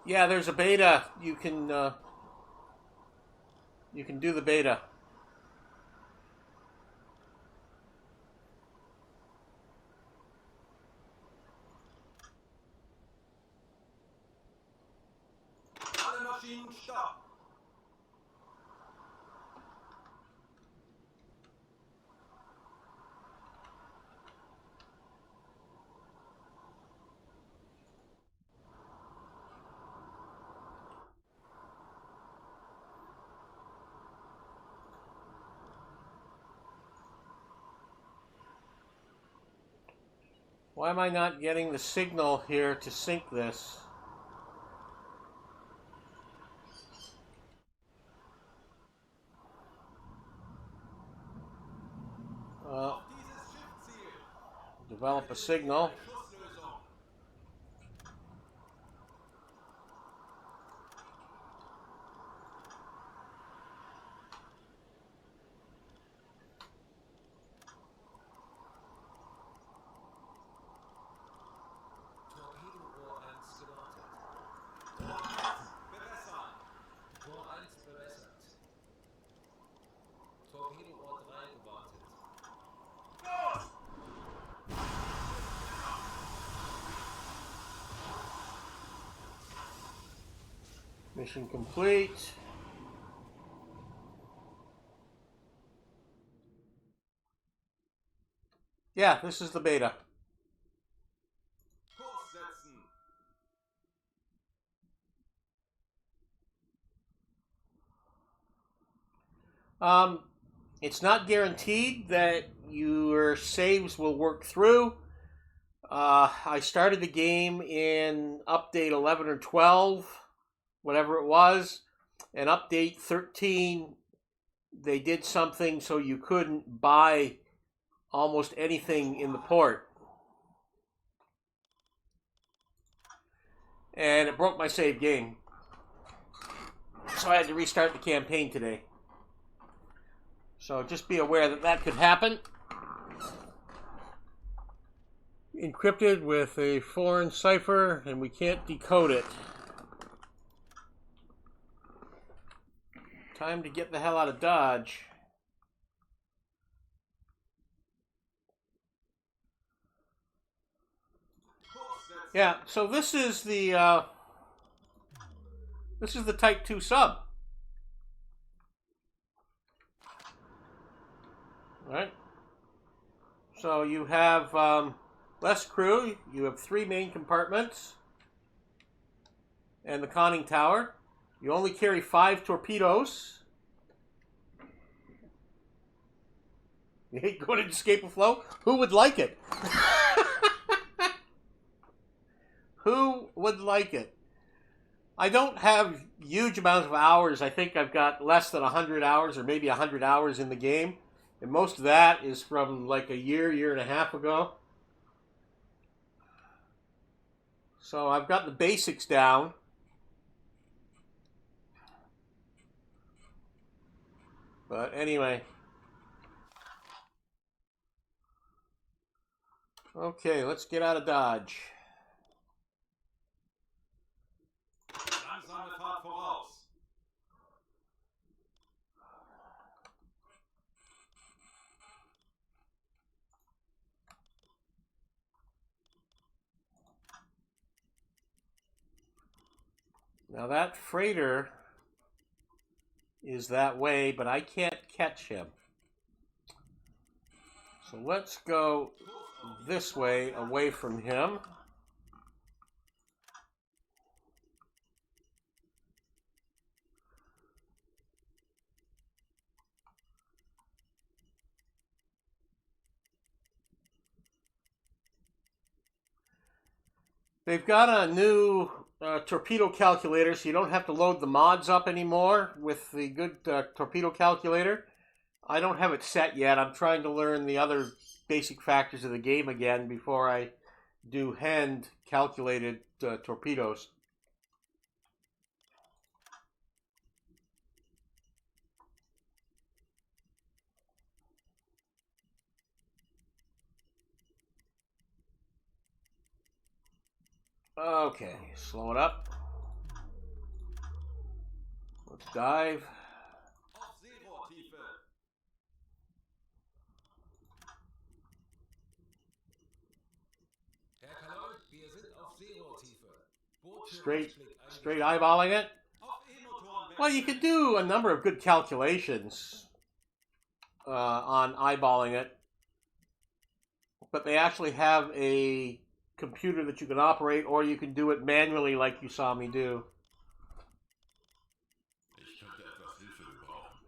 Yeah, there's a beta. You can do the beta. Alle Maschinen stopp. Why am I not getting the signal here to sync this? Auf dieses Schiffziel. Develop a signal. Schusslösung. Torpedo-Rohr 1 gewartet. Tor 1 bewässern. Tor 1 bewässert. Torpedo-Rohr 3 gewartet. Los! Mission complete. Yeah, this is the beta. Kurs. It's not guaranteed that your saves will work through. I started the game in update 11 or 12, whatever it was, and update 13, they did something so you couldn't buy almost anything in the port. And it broke my save game. So I had to restart the campaign today. So just be aware that that could happen. Encrypted with a foreign cipher, and we can't decode it. Time to get the hell out of Dodge. Yeah, so this is the Type 2 sub. Right? So you have less crew. You have 3 main compartments and the conning tower. You only carry 5 torpedoes. You hate going to escape a flow? Who would like it? Who would like it? I don't have huge amounts of hours. I think I've got less than 100 hours or maybe 100 hours in the game. And most of that is from like a year and a half ago. So I've got the basics down. But anyway. Okay, let's get out of Dodge. Langsame Fahrt voraus. Now that freighter is that way, but I can't catch him. So let's go this way, away from him. They've got a new torpedo calculator, so you don't have to load the mods up anymore with the good torpedo calculator. I don't have it set yet. I'm trying to learn the other basic factors of the game again before I do hand calculated torpedoes. Okay, slow it up. Let's dive. Auf Seerohrtiefe. Herr Kaloy, wir sind auf Seerohrtiefe. Straight eyeballing it. Auf E-Motoren Well, you could do a number of good calculations on eyeballing it, but they actually have a computer that you can operate, or you can do it manually like you saw me do. Ich könnte etwas Hilfe gebrauchen.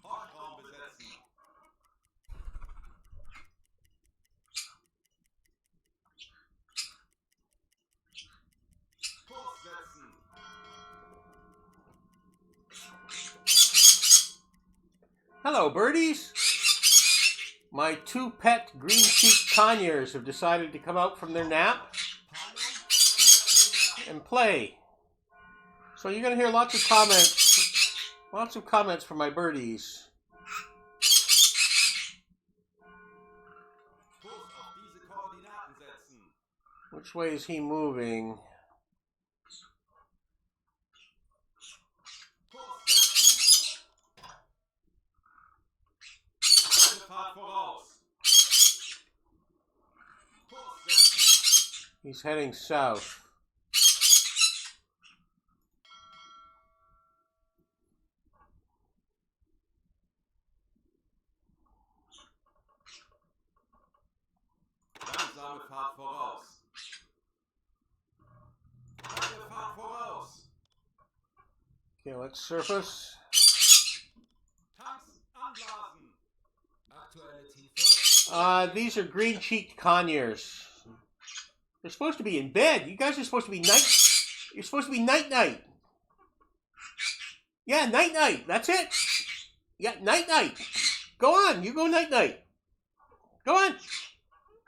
Horchraum besetzen. Kurs setzen. Hello, birdies! My 2 pet green-cheeked conures have decided to come out from their nap and play. So you're going to hear lots of comments from my birdies. Kurs auf diese Koordinaten setzen. Which way is he moving? Kurs setzen. Zweite Fahrt voraus. Kurs setzen. He's heading south. Langsame Fahrt voraus. Lange Fahrt voraus. Okay, let's surface. Tanks anblasen. Aktuelle Tiefe. These are green-cheeked conures. They're supposed to be in bed. You guys are supposed to be night. You're supposed to be night-night. Yeah, night-night. That's it. Yeah, night-night. Go on. You go night-night. Go on.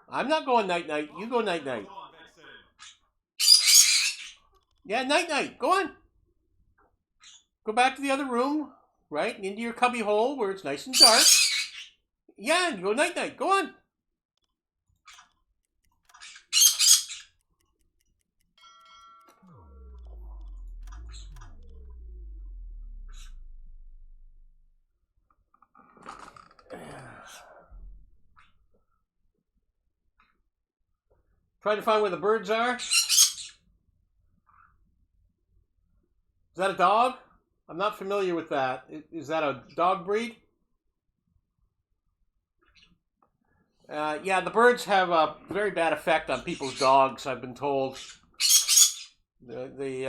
I'm not going night-night. You go night-night. Motoren wechseln. Yeah, night-night. Go on. Go back to the other room, right? Into your cubby hole where it's nice and dark. Yeah, and go night-night. Go on. Trying to find where the birds are. Is that a dog? I'm not familiar with that. Is that a dog breed? Yeah, the birds have a very bad effect on people's dogs, I've been told. They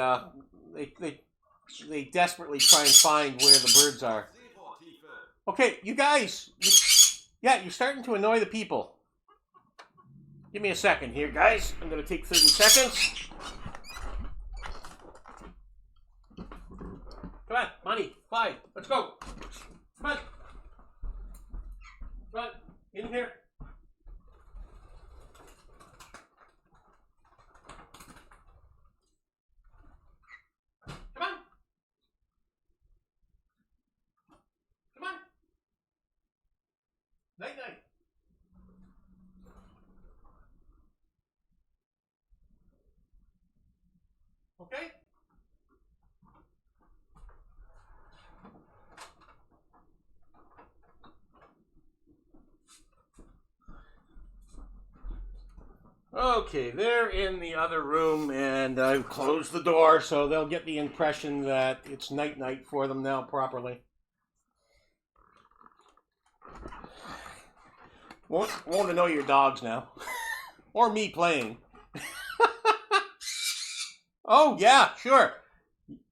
desperately try and find where the birds are. Seerohrtiefe. Okay, you guys. Yeah, you're starting to annoy the people. Give me a second here, guys. I'm going to take 30 seconds. Come on, money, 5. Let's go. Come on. Come on, in here. Come on. Come on. Night, night. Okay? Okay, they're in the other room, and I've closed the door, so they'll get the impression that it's night-night for them now properly. Won't annoy your dogs now. Or me playing. Oh, yeah, sure.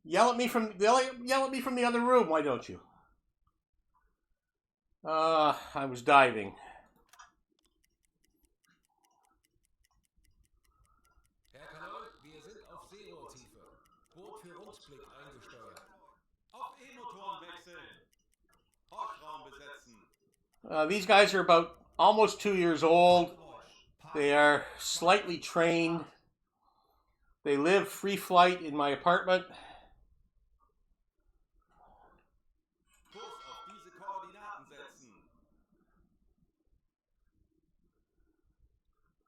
Yell at me from the other room, why don't you? I was diving. Herr Kanal, wir sind auf Seerohrtiefe. Boot für Rundblick eingesteuert. Auf E-Motoren wechseln. Horchraum besetzen. These guys are about almost 2 years old. They are slightly trained. They live free flight in my apartment. Kurs auf diese Koordinaten setzen.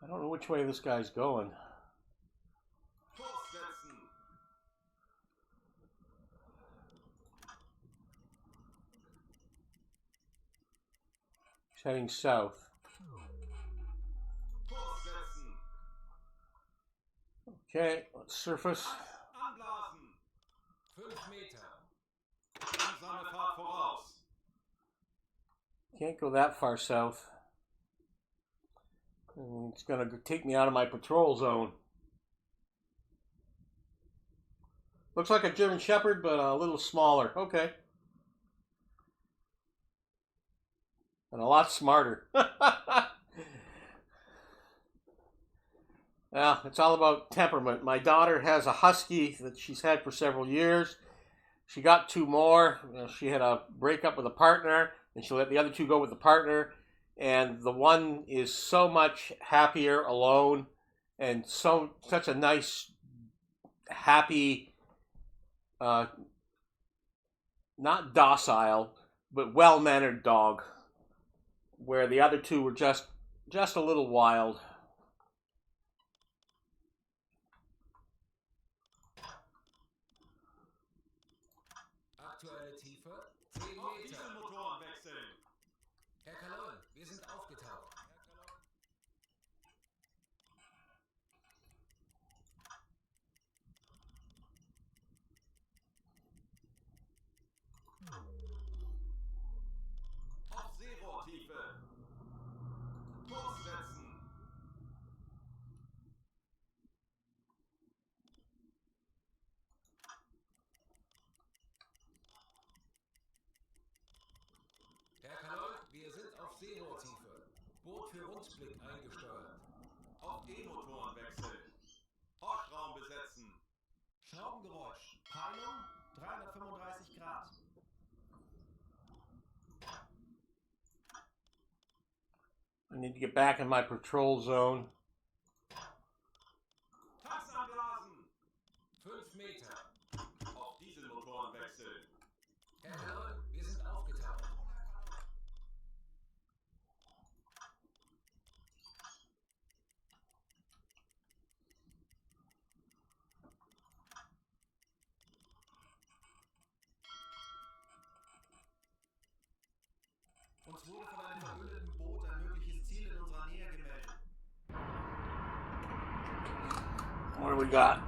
I don't know which way this guy's going. Kurs setzen. He's heading south. Kurs setzen. Okay, let's surface. Anblasen. 5 Meter. Langsame Fahrt voraus. Can't go that far south. It's gonna take me out of my patrol zone. Looks like a German Shepherd, but a little smaller. Okay. And a lot smarter. Well, it's all about temperament. My daughter has a husky that she's had for several years. She got 2 more. She had a breakup with a partner, and she let the other 2 go with the partner. And the one is so much happier alone, and such a nice, happy, not docile, but well-mannered dog. Where the other 2 were just a little wild. Aktuelle Tiefe 10 Auf Meter. Dieselmotoren wechseln. Herr Kanal, wir sind aufgetaucht. Auf Seerohrtiefe. Kurs setzen. Boot für Rundblick eingesteuert. Auf E-Motoren wechseln. Horchraum besetzen. Schraubengeräusch. Peilung 335 Grad. I need to get back in my patrol zone. Tanks anblasen. 5 Meter. Auf Dieselmotoren wechseln. Herr Kaloi, wir sind aufgetaucht. Uns wurde von einem verödeten Boot ein mögliches Ziel in unserer Nähe gemeldet. What do we got?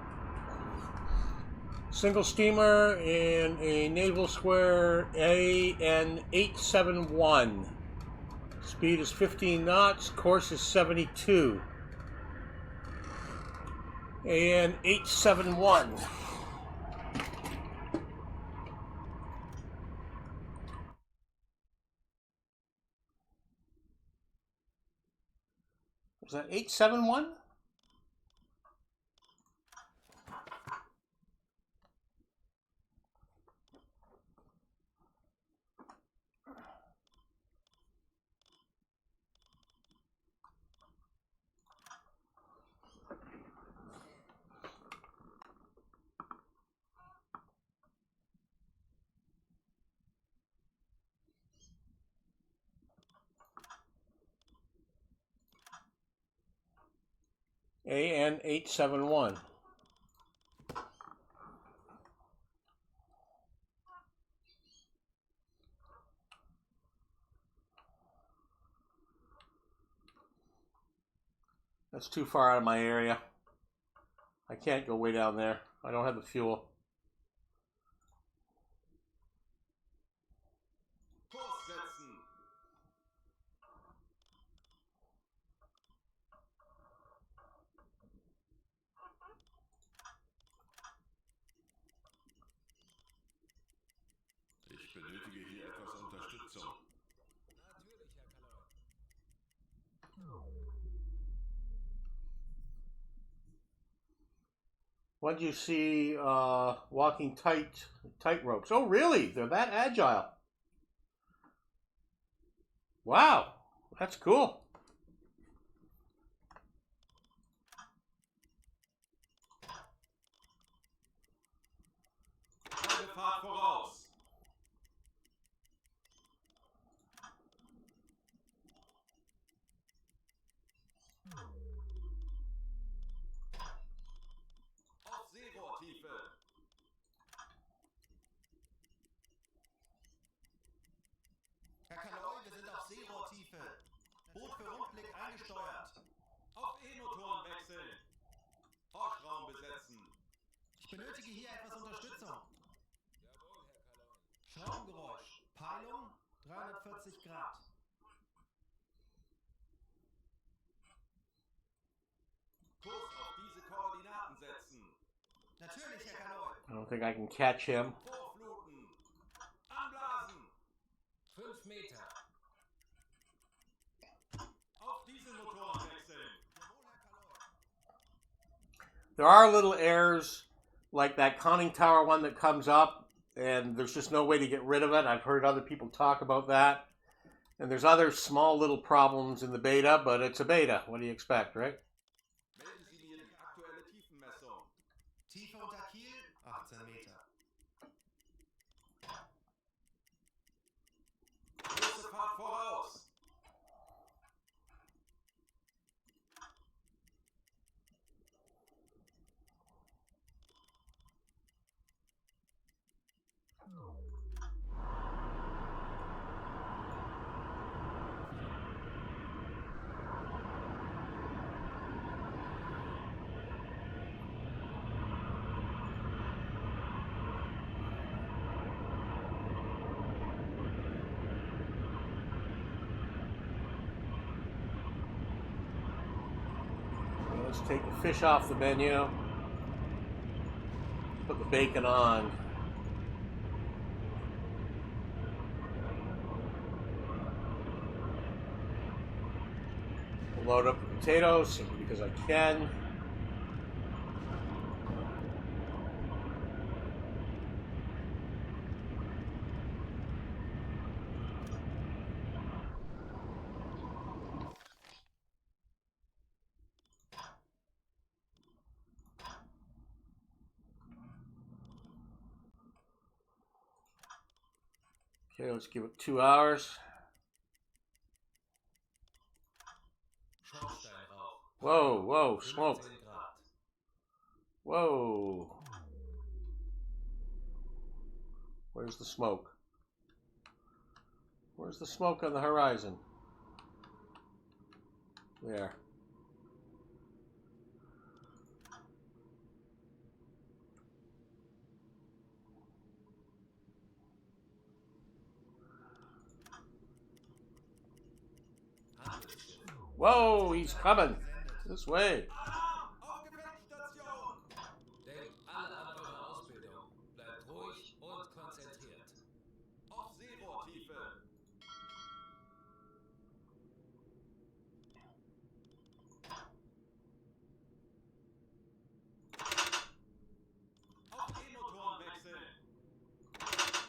Single steamer in a naval square AN 871. Speed is 15 knots, course is 72. AN 871. Was that 871? AN 871. That's too far out of my area. I can't go way down there. I don't have the fuel. Kurs setzen. Ich benötige hier etwas Unterstützung. Natürlich, Herr Kaloi. When'd you see walking tight ropes? Oh, really? They're that agile. Wow, that's cool. Halbe Fahrt voraus. Auf Seerohrtiefe. Herr Kaloi, wir sind auf Seerohrtiefe. Boot für Rundblick eingesteuert. Auf E-Motoren wechseln. Horchraum besetzen. Ich benötige hier etwas Unterstützung. Jawohl, Herr Kaloi. Schraubengeräusch. Peilung 340 Grad. Kurs auf diese Koordinaten setzen. Natürlich, Herr Kaloi. I don't think I can catch him. Vorfluten. Anblasen. 5 Meter. Auf Dieselmotoren wechseln. There are little errors like that conning tower one that comes up, and there's just no way to get rid of it. I've heard other people talk about that. And there's other small little problems in the beta, but it's a beta. What do you expect, right? Melden Sie mir die aktuelle Tiefenmessung. Tiefe unter Kiel 18 Meter. Große Fahrt voraus. Let's take the fish off the menu. Put the bacon on. Load up the potatoes simply because I can. Okay, let's give it 2 hours. Schornsteinrauch. Whoa, whoa, smoke. 15 Grad. Whoa. Where's the smoke? Where's the smoke on the horizon? There. Handelsschiff. Whoa, he's coming. This way. Alarm! Aufgeweckt-Station! Denkt alle an eure Ausbildung. Bleibt ruhig und konzentriert. Auf Seerohrtiefe! Auf E-Motoren wechseln!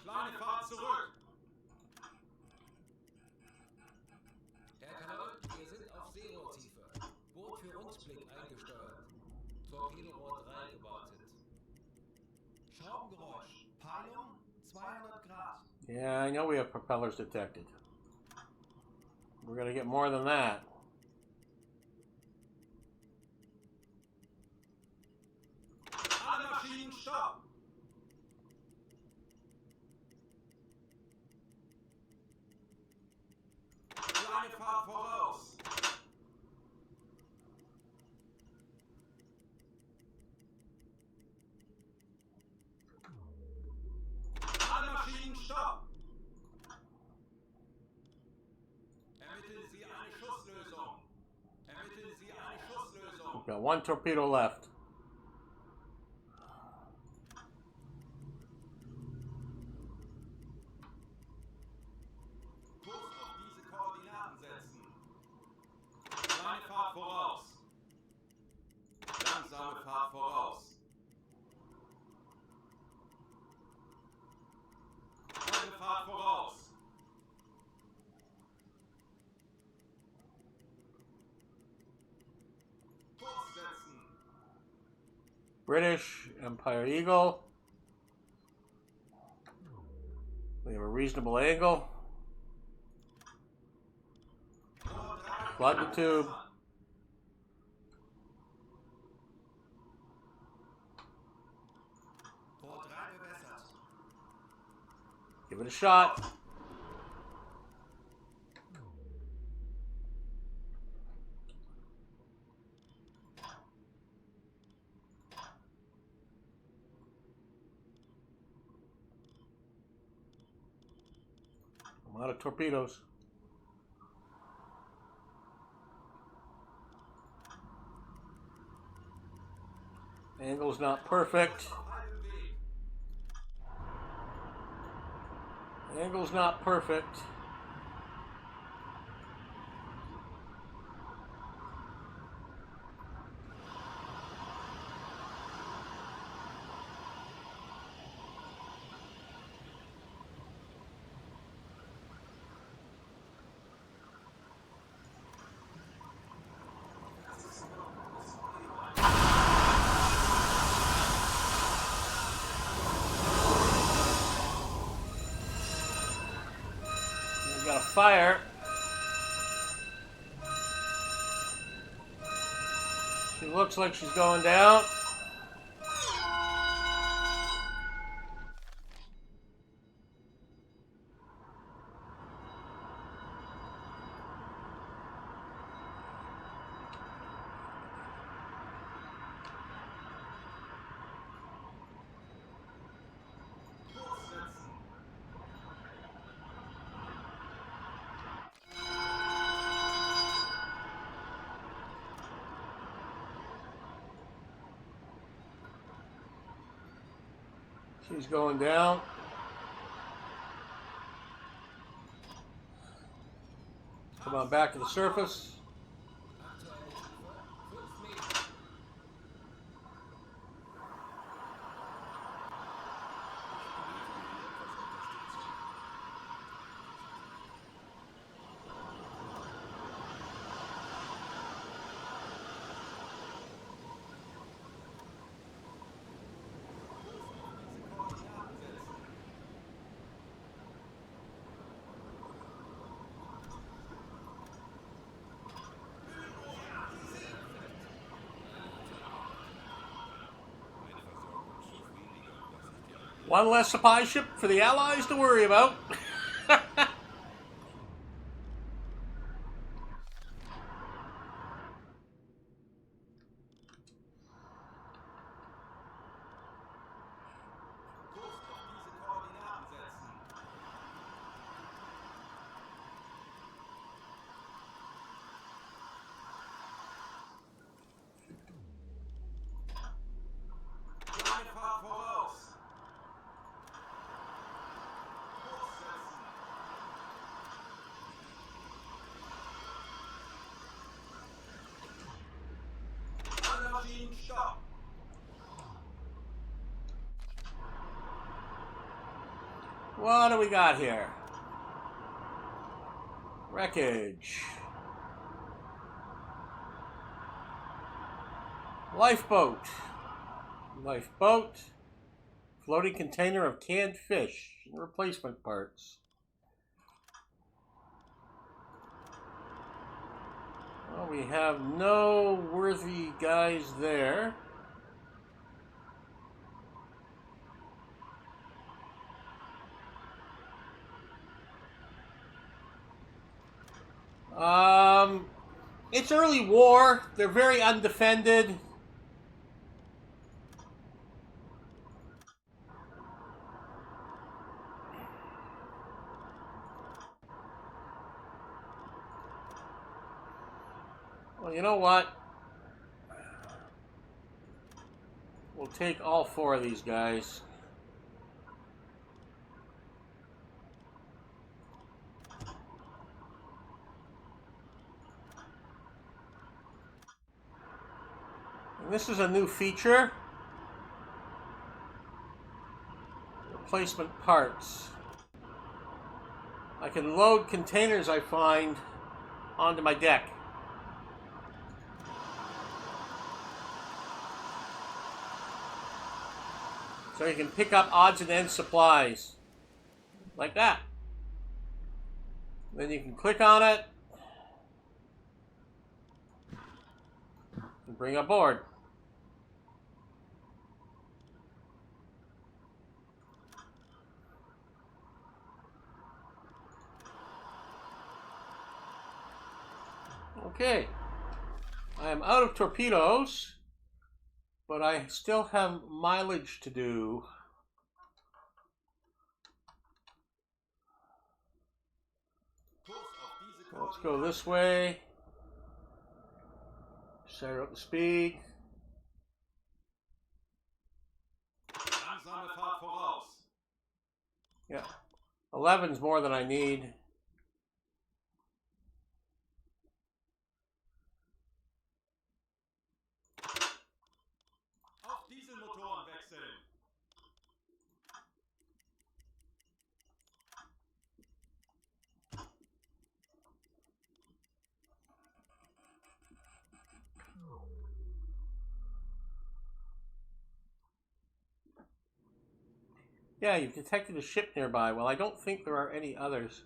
Kleine Fahrt zurück! Herr Kanal, wir sind auf Seerohrtiefe. Boot für Rundblick eingesteuert. Torpedorohr 3 gewartet. Schraubengeräusch. Peilung 200 Grad. Yeah, I know we have propellers detected. We're gonna get more than that. Alle Maschinen stopp! Kleine Fahrt voraus! Alle Maschinen stopp! Ermitteln Sie eine Schusslösung! Ermitteln Sie eine Schusslösung! We've got 1 torpedo left. Kurs auf diese Koordinaten setzen. Kleine Fahrt voraus. Langsame Fahrt voraus. Kleine Fahrt voraus. Kurs setzen. British Empire Eagle. We have a reasonable angle. Plug the tube. Rohr 3 bewässert. Give it a shot. I'm out of torpedoes. Angle's not perfect. Auf halbem Weg. Angle's not perfect. We got a fire. She looks like she's going down. Kurs setzen. She's going down. Come on back to the surface. One less supply ship for the Allies to worry about. Kurs auf diese Koordinaten setzen. Kleine Fahrt voraus. Kurs setzen. Alle Maschinen stopp. What do we got here? Wreckage. Lifeboat. Lifeboat. Floating container of canned fish and replacement parts. Well, we have no worthy guys there. It's early war. They're very undefended. Well, you know what? We'll take all four of these guys. And this is a new feature. Replacement parts. I can load containers I find onto my deck. So you can pick up odds and ends supplies. Like that. Then you can click on it and bring aboard. Okay. I am out of torpedoes, but I still have mileage to do. Let's go this way. Set up the speed. Langsame Fahrt voraus. Yeah. 11's more than I need. Auf Dieselmotoren wechseln. Yeah, you've detected a ship nearby. Well, I don't think there are any others.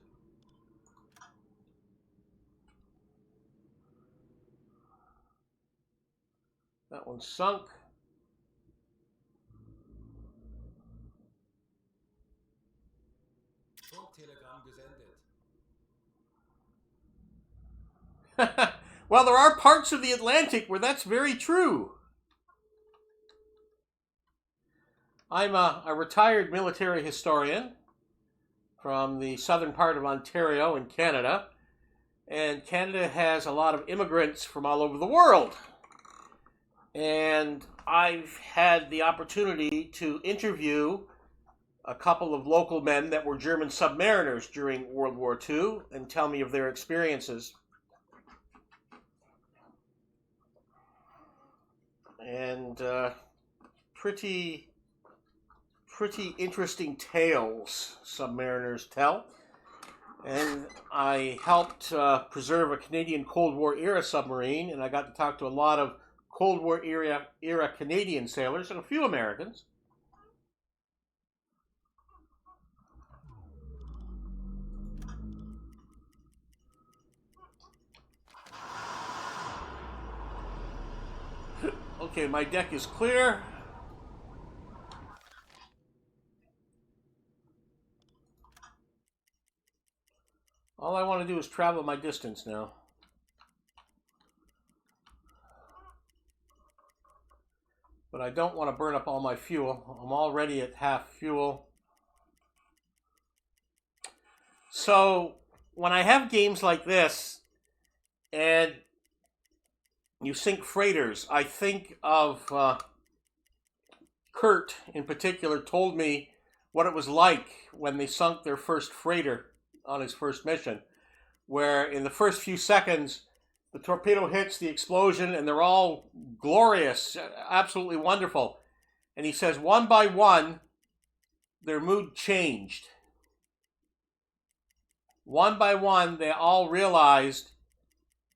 That one's sunk. Funktelegramm gesendet. Well, there are parts of the Atlantic where that's very true. I'm a retired military historian from the southern part of Ontario in Canada. And Canada has a lot of immigrants from all over the world. And I've had the opportunity to interview a couple of local men that were German submariners during World War II and tell me of their experiences. And pretty interesting tales submariners tell. And I helped preserve a Canadian Cold War era submarine, and I got to talk to a lot of Cold War era Canadian sailors and a few Americans. Okay, my deck is clear. want to do is travel my distance now. But I don't want to burn up all my fuel. I'm already at half fuel. So when I have games like this and you sink freighters, I think of Kurt in particular told me what it was like when they sunk their first freighter on his first mission, where in the first few seconds the torpedo hits, the explosion, and they're all glorious, absolutely wonderful. And he says one by one, their mood changed. One by one, they all realized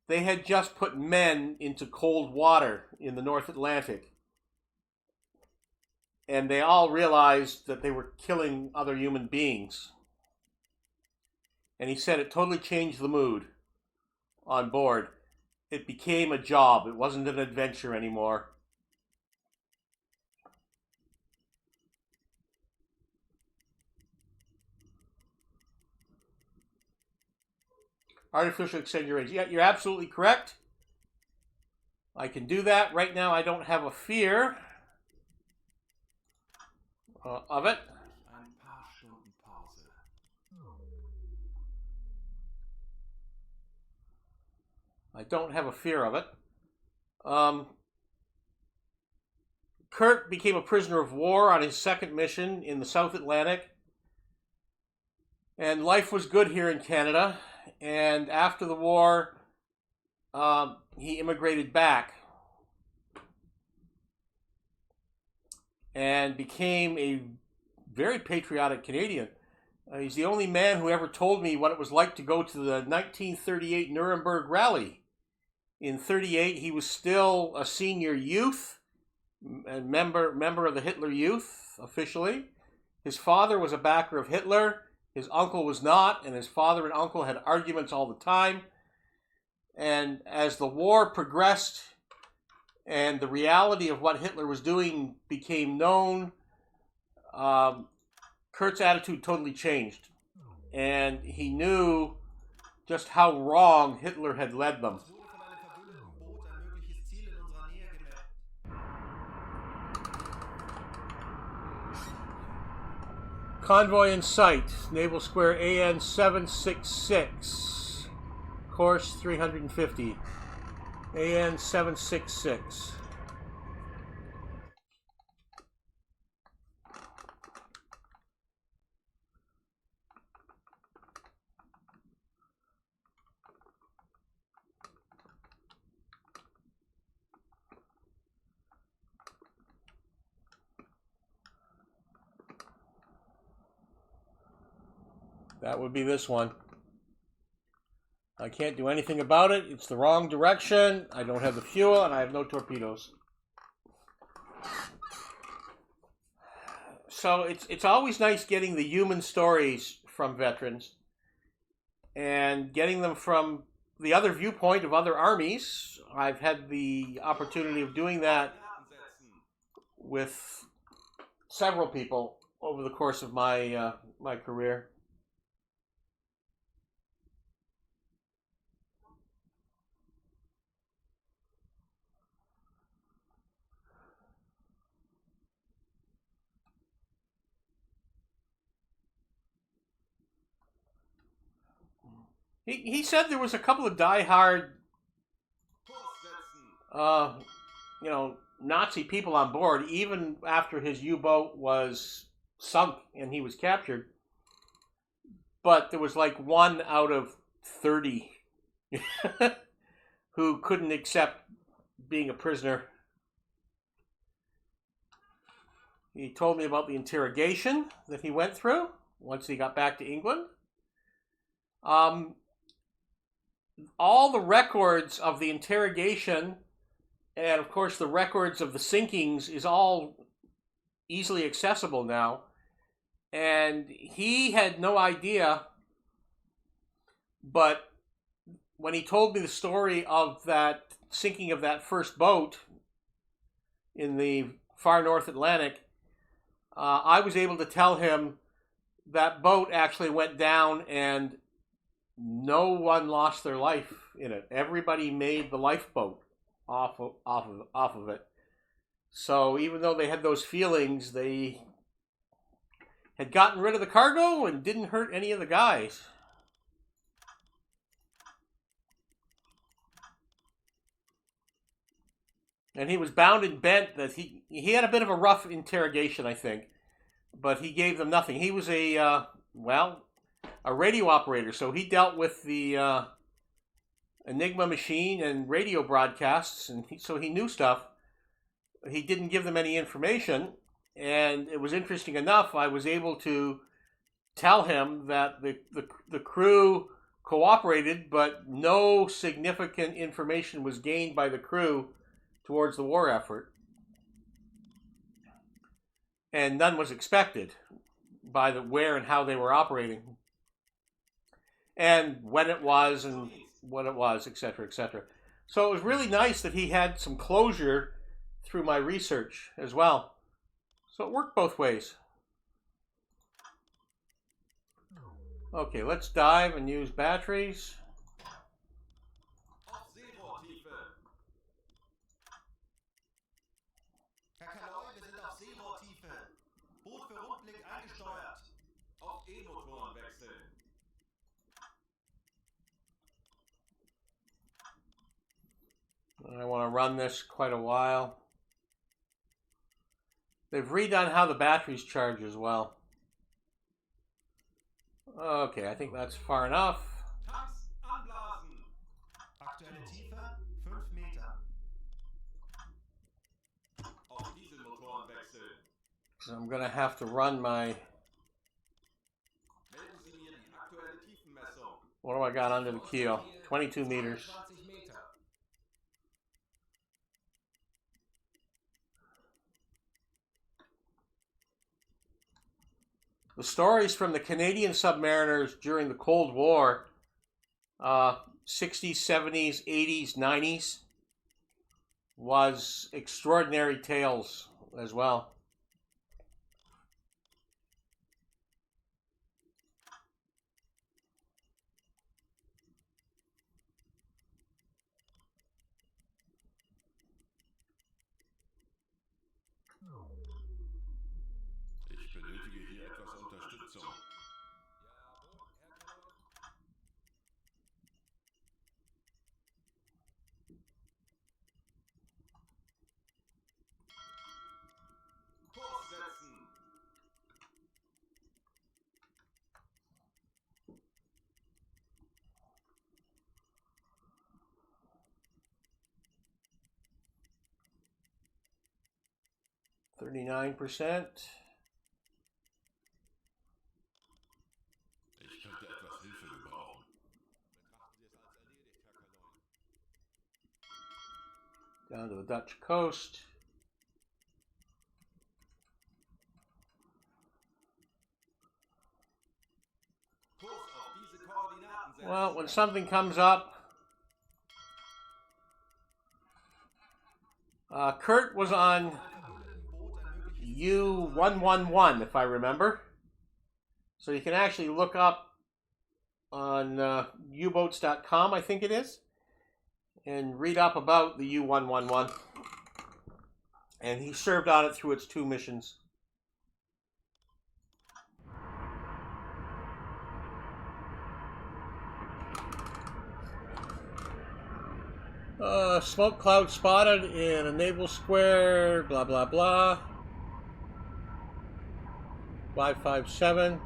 they had just put men into cold water in the North Atlantic. And they all realized that they were killing other human beings. And he said it totally changed the mood on board. It became a job. It wasn't an adventure anymore. Artificial extend range. Yeah, you're absolutely correct. I can do that. Right now I don't have a fear of it. Ein paar Stunden Pause. I don't have a fear of it. Kurt became a prisoner of war on his second mission in the South Atlantic. And life was good here in Canada. And after the war, he immigrated back and became a very patriotic Canadian. He's the only man who ever told me what it was like to go to the 1938 Nuremberg rally. In 1938, he was still a senior youth and member of the Hitler Youth, officially. His father was a backer of Hitler. His uncle was not, and his father and uncle had arguments all the time. And as the war progressed and the reality of what Hitler was doing became known, Kurt's attitude totally changed. And he knew just how wrong Hitler had led them. Convoy in sight, Naval Square AN 766, course 350, AN 766. That would be this one. I can't do anything about it. It's the wrong direction. I don't have the fuel, and I have no torpedoes. So it's always nice getting the human stories from veterans and getting them from the other viewpoint of other armies. I've had the opportunity of doing that with several people over the course of my my career. He said there was a couple of diehard, Nazi people on board, even after his U-boat was sunk and he was captured. But there was like 1 out of 30 who couldn't accept being a prisoner. He told me about the interrogation that he went through once he got back to England. All the records of the interrogation and, of course, the records of the sinkings is all easily accessible now. And he had no idea, but when he told me the story of that sinking of that first boat in the far North Atlantic, I was able to tell him that boat actually went down and no one lost their life in it. Everybody made the lifeboat off of it. So even though they had those feelings, they had gotten rid of the cargo and didn't hurt any of the guys. And he was bound and bent that he had a bit of a rough interrogation, I think, but he gave them nothing. He was a radio operator, so he dealt with the Enigma machine and radio broadcasts, and so he knew stuff. He didn't give them any information, and it was interesting enough. I was able to tell him that the crew cooperated, but no significant information was gained by the crew towards the war effort, and none was expected by the where and how they were operating, and when it was and what it was, etc., etc. So it was really nice that he had some closure through my research as well. So it worked both ways. Okay, let's dive and use batteries. Auf Seerohrtiefe. Herr Kaloi, wir sind auf Seerohrtiefe. Boot für Rundblick eingesteuert. Auf E-Motoren wechseln. I want to run this quite a while. They've redone how the batteries charge as well. Okay, I think that's far enough. Tanks anblasen. Aktuelle Tiefe 5 Meter. Auf Dieselmotoren wechseln. So I'm going to have to run my... Melden Sie mir die aktuelle Tiefenmessung. What do I got under the keel? 22 meters. 20 Meter. The stories from the Canadian submariners during the Cold War, 60s, 70s, 80s, 90s, was extraordinary tales as well. Ich benötige hier etwas Unterstützung. Kurs setzen. %39%. Ich könnte etwas Hilfe gebrauchen. Betrachten Sie es als erledigt, Herr Kaloi. Down to the Dutch coast. Kurs auf diese Koordinaten setzen. Well, when something comes up, Kurt was on U111, if I remember. So you can actually look up on uboats.com, I think it is, and read up about the U111. And he served on it through its 2 missions. Smoke cloud spotted in a naval square, blah, blah, blah. 557.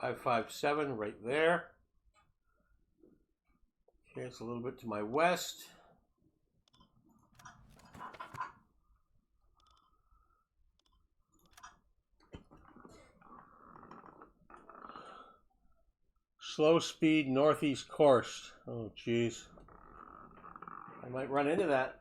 .557 right there. Okay, it's a little bit to my west. Slow speed northeast course. Oh, geez. I might run into that.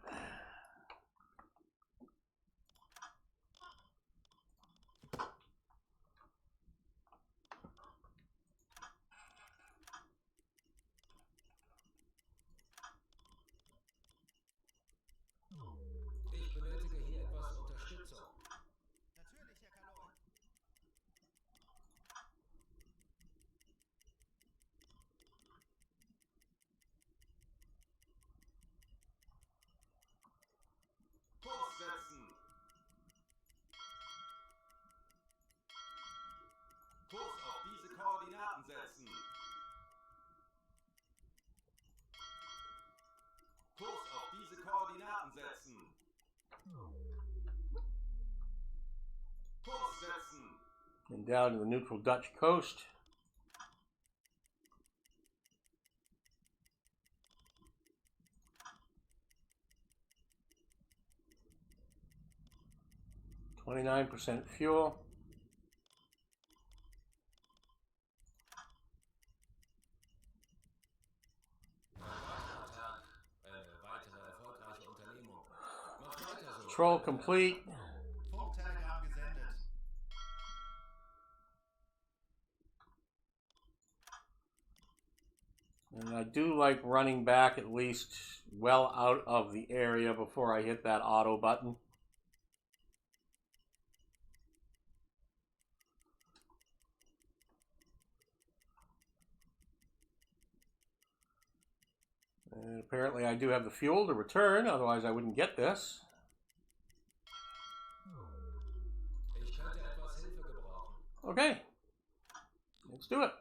Ich benötige hier etwas Unterstützung. Natürlich, Herr Kaloi. Kurs setzen. Kurs auf diese Koordinaten setzen. Kurs auf diese Koordinaten setzen. Kurs setzen. And down to the neutral Dutch coast. %29 fuel. Eine weitere erfolgreiche Unternehmung. Macht weiter so. Patrol complete. Funktelegramm gesendet. And I do like running back at least well out of the area before I hit that auto button. And apparently I do have the fuel to return, otherwise I wouldn't get this. Ich könnte etwas Hilfe gebrauchen. Okay, let's do it.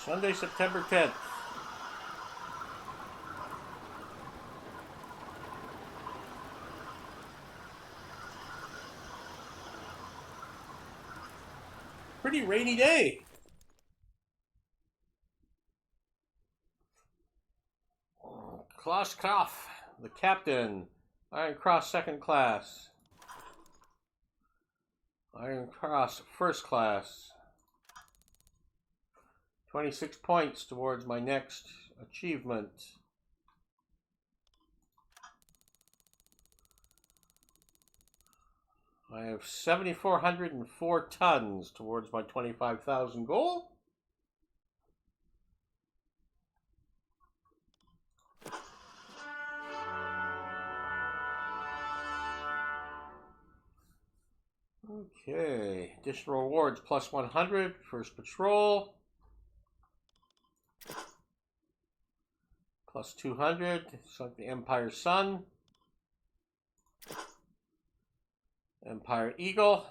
Sunday, September 10th. Pretty rainy day. Klaus Koff, the captain. Iron Cross second class. Iron Cross first class. 26 points towards my next achievement. I have 7,404 tons towards my 25,000 goal. Okay, additional rewards plus 100, first patrol. Plus 200, sunk the Empire Sun. Empire Eagle.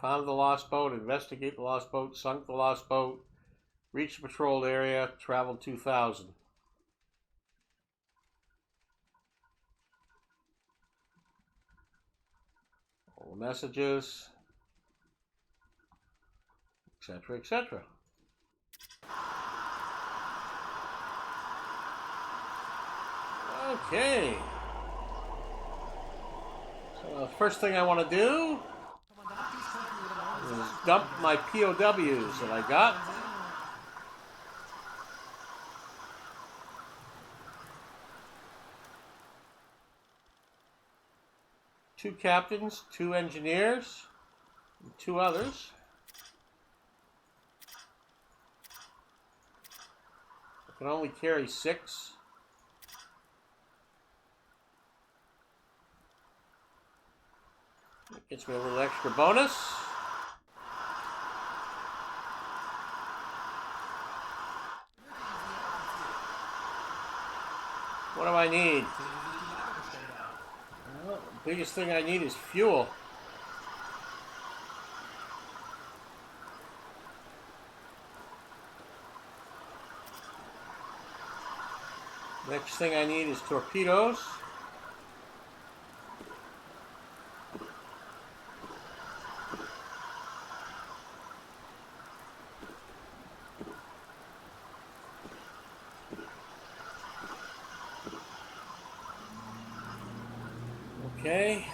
Found the lost boat, investigate the lost boat, sunk the lost boat, reached the patrolled area, traveled 2,000. All the messages, etc., etc. Okay. So the first thing I want to do is dump my POWs that I got. Two captains, two engineers, and two others. I can only carry 6. That gets me a little extra bonus. What do I need? Well, the biggest thing I need is fuel. Next thing I need is torpedoes. Okay,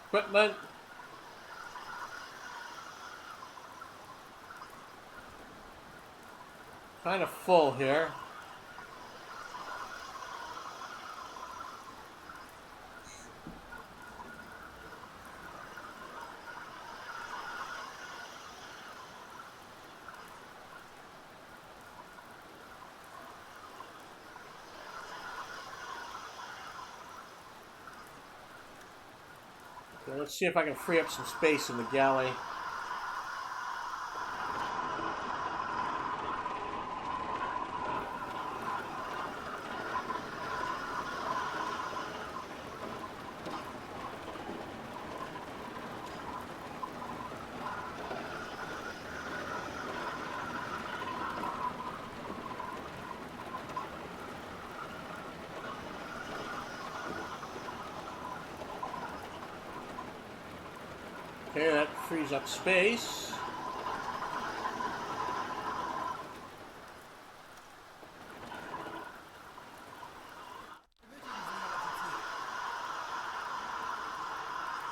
equipment. Kind of full here. Okay, let's see if I can free up some space in the galley. Okay, that frees up space.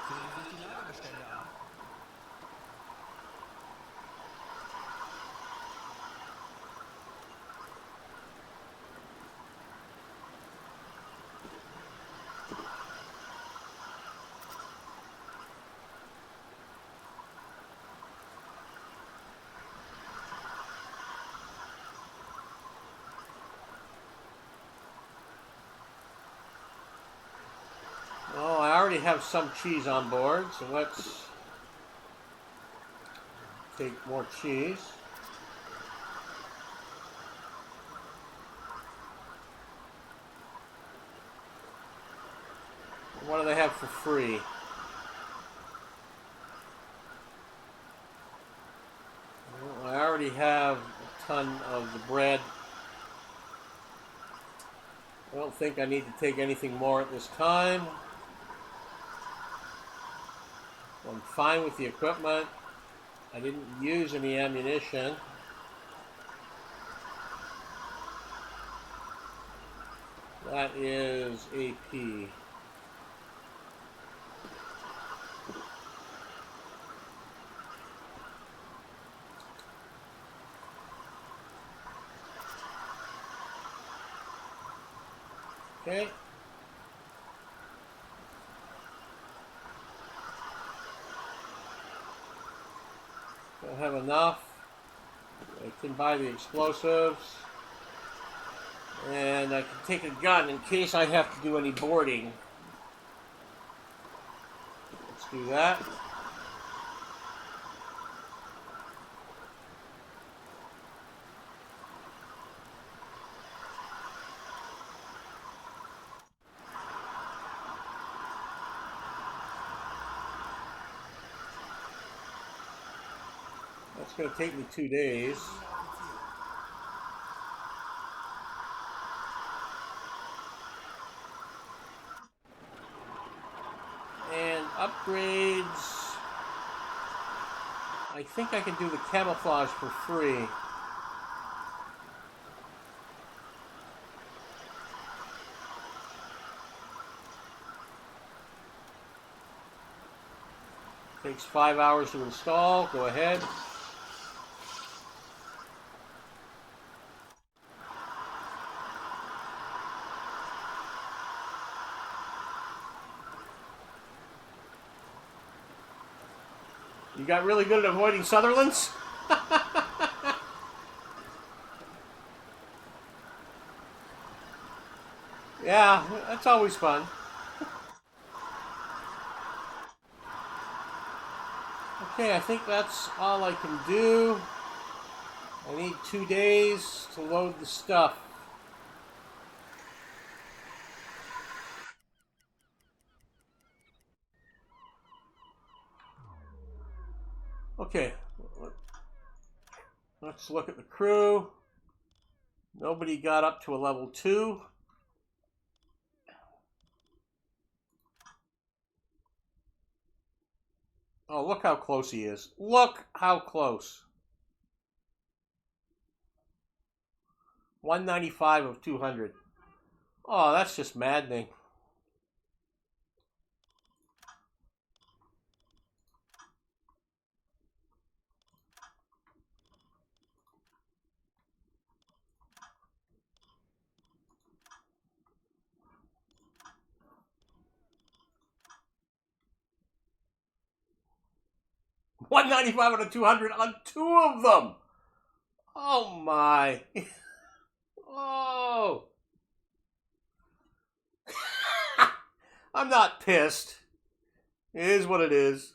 Sehen Sie sich die Lagerbestände an. Oh, I already have some cheese on board, so let's take more cheese. What do they have for free? Well, I already have a ton of the bread. I don't think I need to take anything more at this time. I'm fine with the equipment. I didn't use any ammunition. That is AP. Okay. Don't have enough. I can buy the explosives. And I can take a gun in case I have to do any boarding. Let's do that. That's going to take me 2 days. And upgrades. I think I can do the camouflage for free. Takes 5 hours to install. Go ahead. You got really good at avoiding Sutherlands? Yeah, that's always fun. Okay, I think that's all I can do. I need 2 days to load the stuff. Okay, let's look at the crew. Nobody got up to a level 2. Oh, look how close he is. Look how close. 195 of 200. Oh, that's just maddening. $195 out of 200 on 2 of them. Oh my. Oh. I'm not pissed. It is what it is.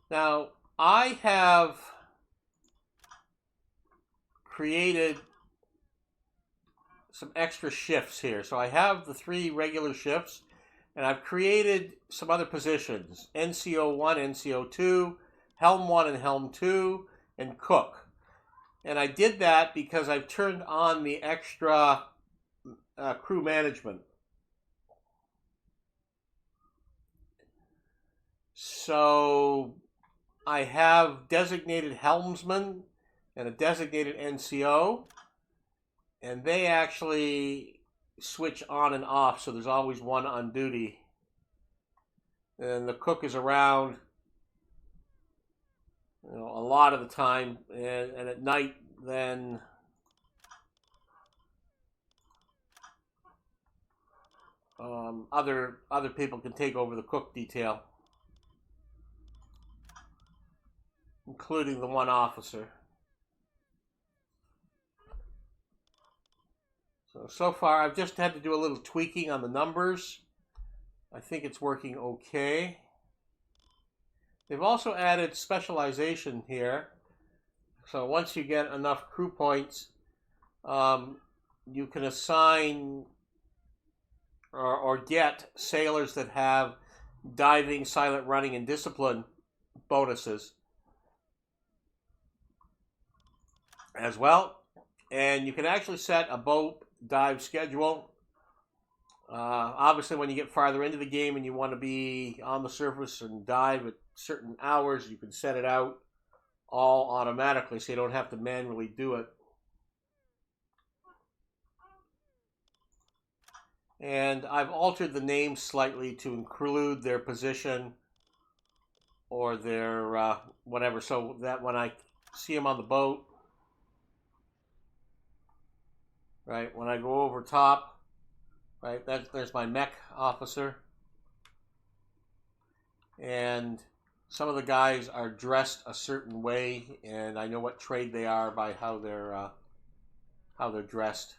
Now, I have created some extra shifts here. So I have the 3 regular shifts, and I've created some other positions. NCO1, NCO2, Helm 1 and Helm 2, and Cook. And I did that because I've turned on the extra crew management. So I have designated helmsman and a designated NCO, and they actually switch on and off, so there's always one on duty. And the cook is around, a lot of the time, and at night then other people can take over the cook detail, including the one officer. So far, I've just had to do a little tweaking on the numbers. I think it's working okay. They've also added specialization here. So once you get enough crew points, you can assign or get sailors that have diving, silent running, and discipline bonuses as well. And you can actually set a boat dive schedule. Obviously, when you get farther into the game and you want to be on the surface and dive at certain hours, you can set it out all automatically so you don't have to manually do it. And I've altered the names slightly to include their position or their whatever, so that when I see them on the boat, right, when I go over top, right, there's my mech officer. And some of the guys are dressed a certain way, and I know what trade they are by how they're dressed.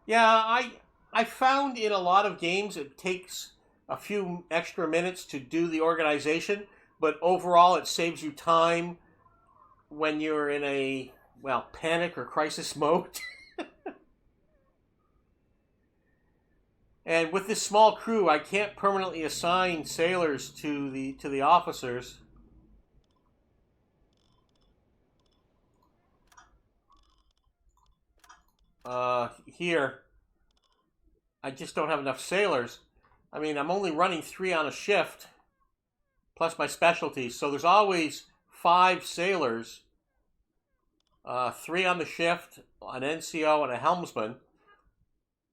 Yeah, I found in a lot of games it takes a few extra minutes to do the organization, but overall it saves you time when you're in a, well, panic or crisis mode. And with this small crew, I can't permanently assign sailors to the officers. Here, I just don't have enough sailors. I mean, I'm only running 3 on a shift, plus my specialties. So there's always 5 sailors, 3 on the shift, an NCO, and a helmsman.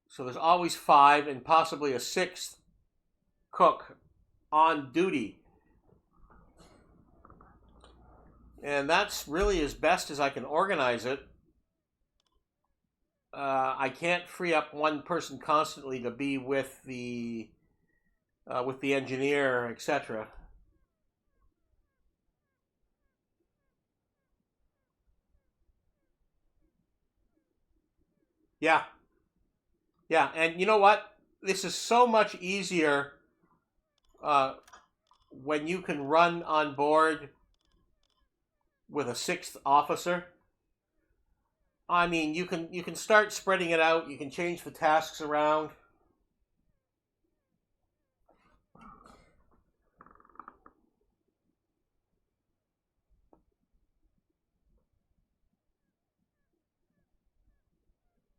So there's always 5, and possibly a 6th cook on duty. And that's really as best as I can organize it. I can't free up one person constantly to be with the engineer, etc. Yeah, and you know what? This is so much easier when you can run on board with a 6th officer. I mean, you can start spreading it out. You can change the tasks around.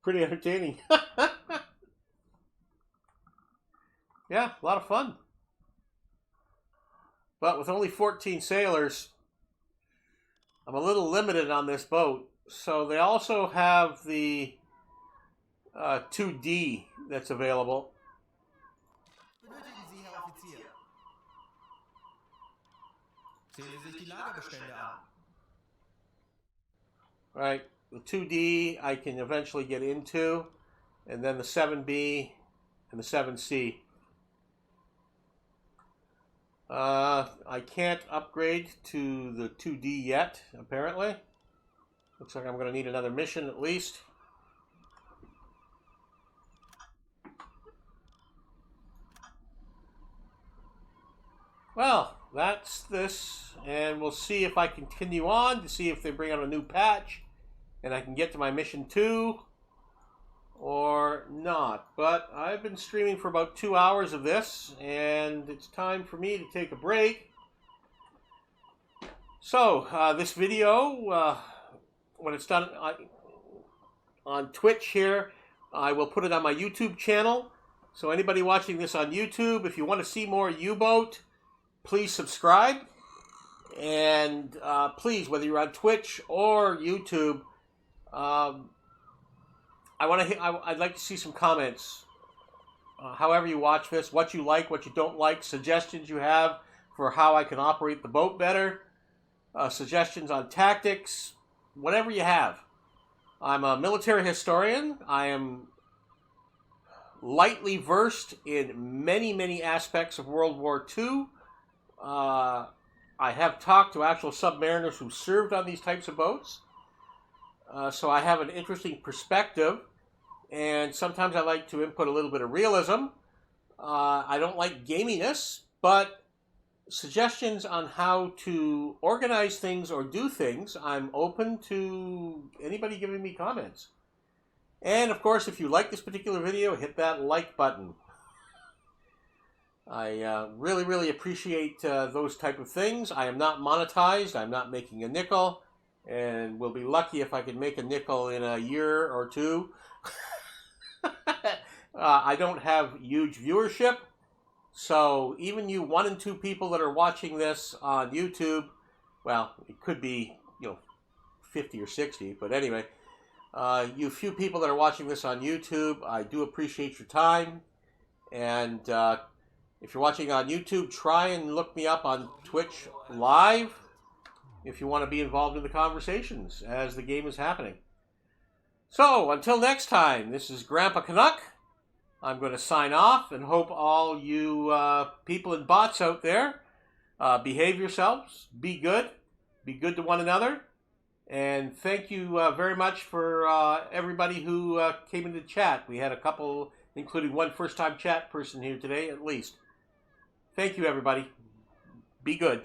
Pretty entertaining. Yeah, a lot of fun. But with only 14 sailors, I'm a little limited on this boat. So they also have the 2D that's available. Benötigen Sie, Herr Offizier? Sehen Sie sich die Lagerbestände an. Right, the 2D I can eventually get into, and then the 7B and the 7C. I can't upgrade to the 2D yet, apparently. Looks like I'm going to need another mission at least. Well, that's this, and we'll see if I continue on to see if they bring out a new patch and I can get to my mission 2 or not. But I've been streaming for about 2 hours of this, and it's time for me to take a break. So, this video, when it's done on Twitch here, I will put it on my YouTube channel. So anybody watching this on YouTube, if you want to see more U-Boat, please subscribe. And please, whether you're on Twitch or YouTube, I'd like to see some comments. However you watch this, what you like, what you don't like, suggestions you have for how I can operate the boat better, suggestions on tactics, whatever you have. I'm a military historian. I am lightly versed in many, many aspects of World War II. I have talked to actual submariners who served on these types of boats. So I have an interesting perspective, and sometimes I like to input a little bit of realism. I don't like gaminess, but suggestions on how to organize things or do things, I'm open to anybody giving me comments. And of course, if you like this particular video, hit that like button. I really, really appreciate those type of things. I am not monetized. I'm not making a nickel. And we'll be lucky if I can make a nickel in a year or two. I don't have huge viewership. So even you 1 and 2 people that are watching this on YouTube, well, it could be, 50 or 60. But anyway, you few people that are watching this on YouTube, I do appreciate your time. And if you're watching on YouTube, try and look me up on Twitch Live if you want to be involved in the conversations as the game is happening. So, until next time, this is Grandpa Canuck. I'm going to sign off and hope all you people and bots out there behave yourselves, be good to one another, and thank you very much for everybody who came into chat. We had a couple, including one first-time chat person here today at least. Thank you, everybody. Be good.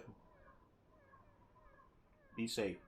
Be safe.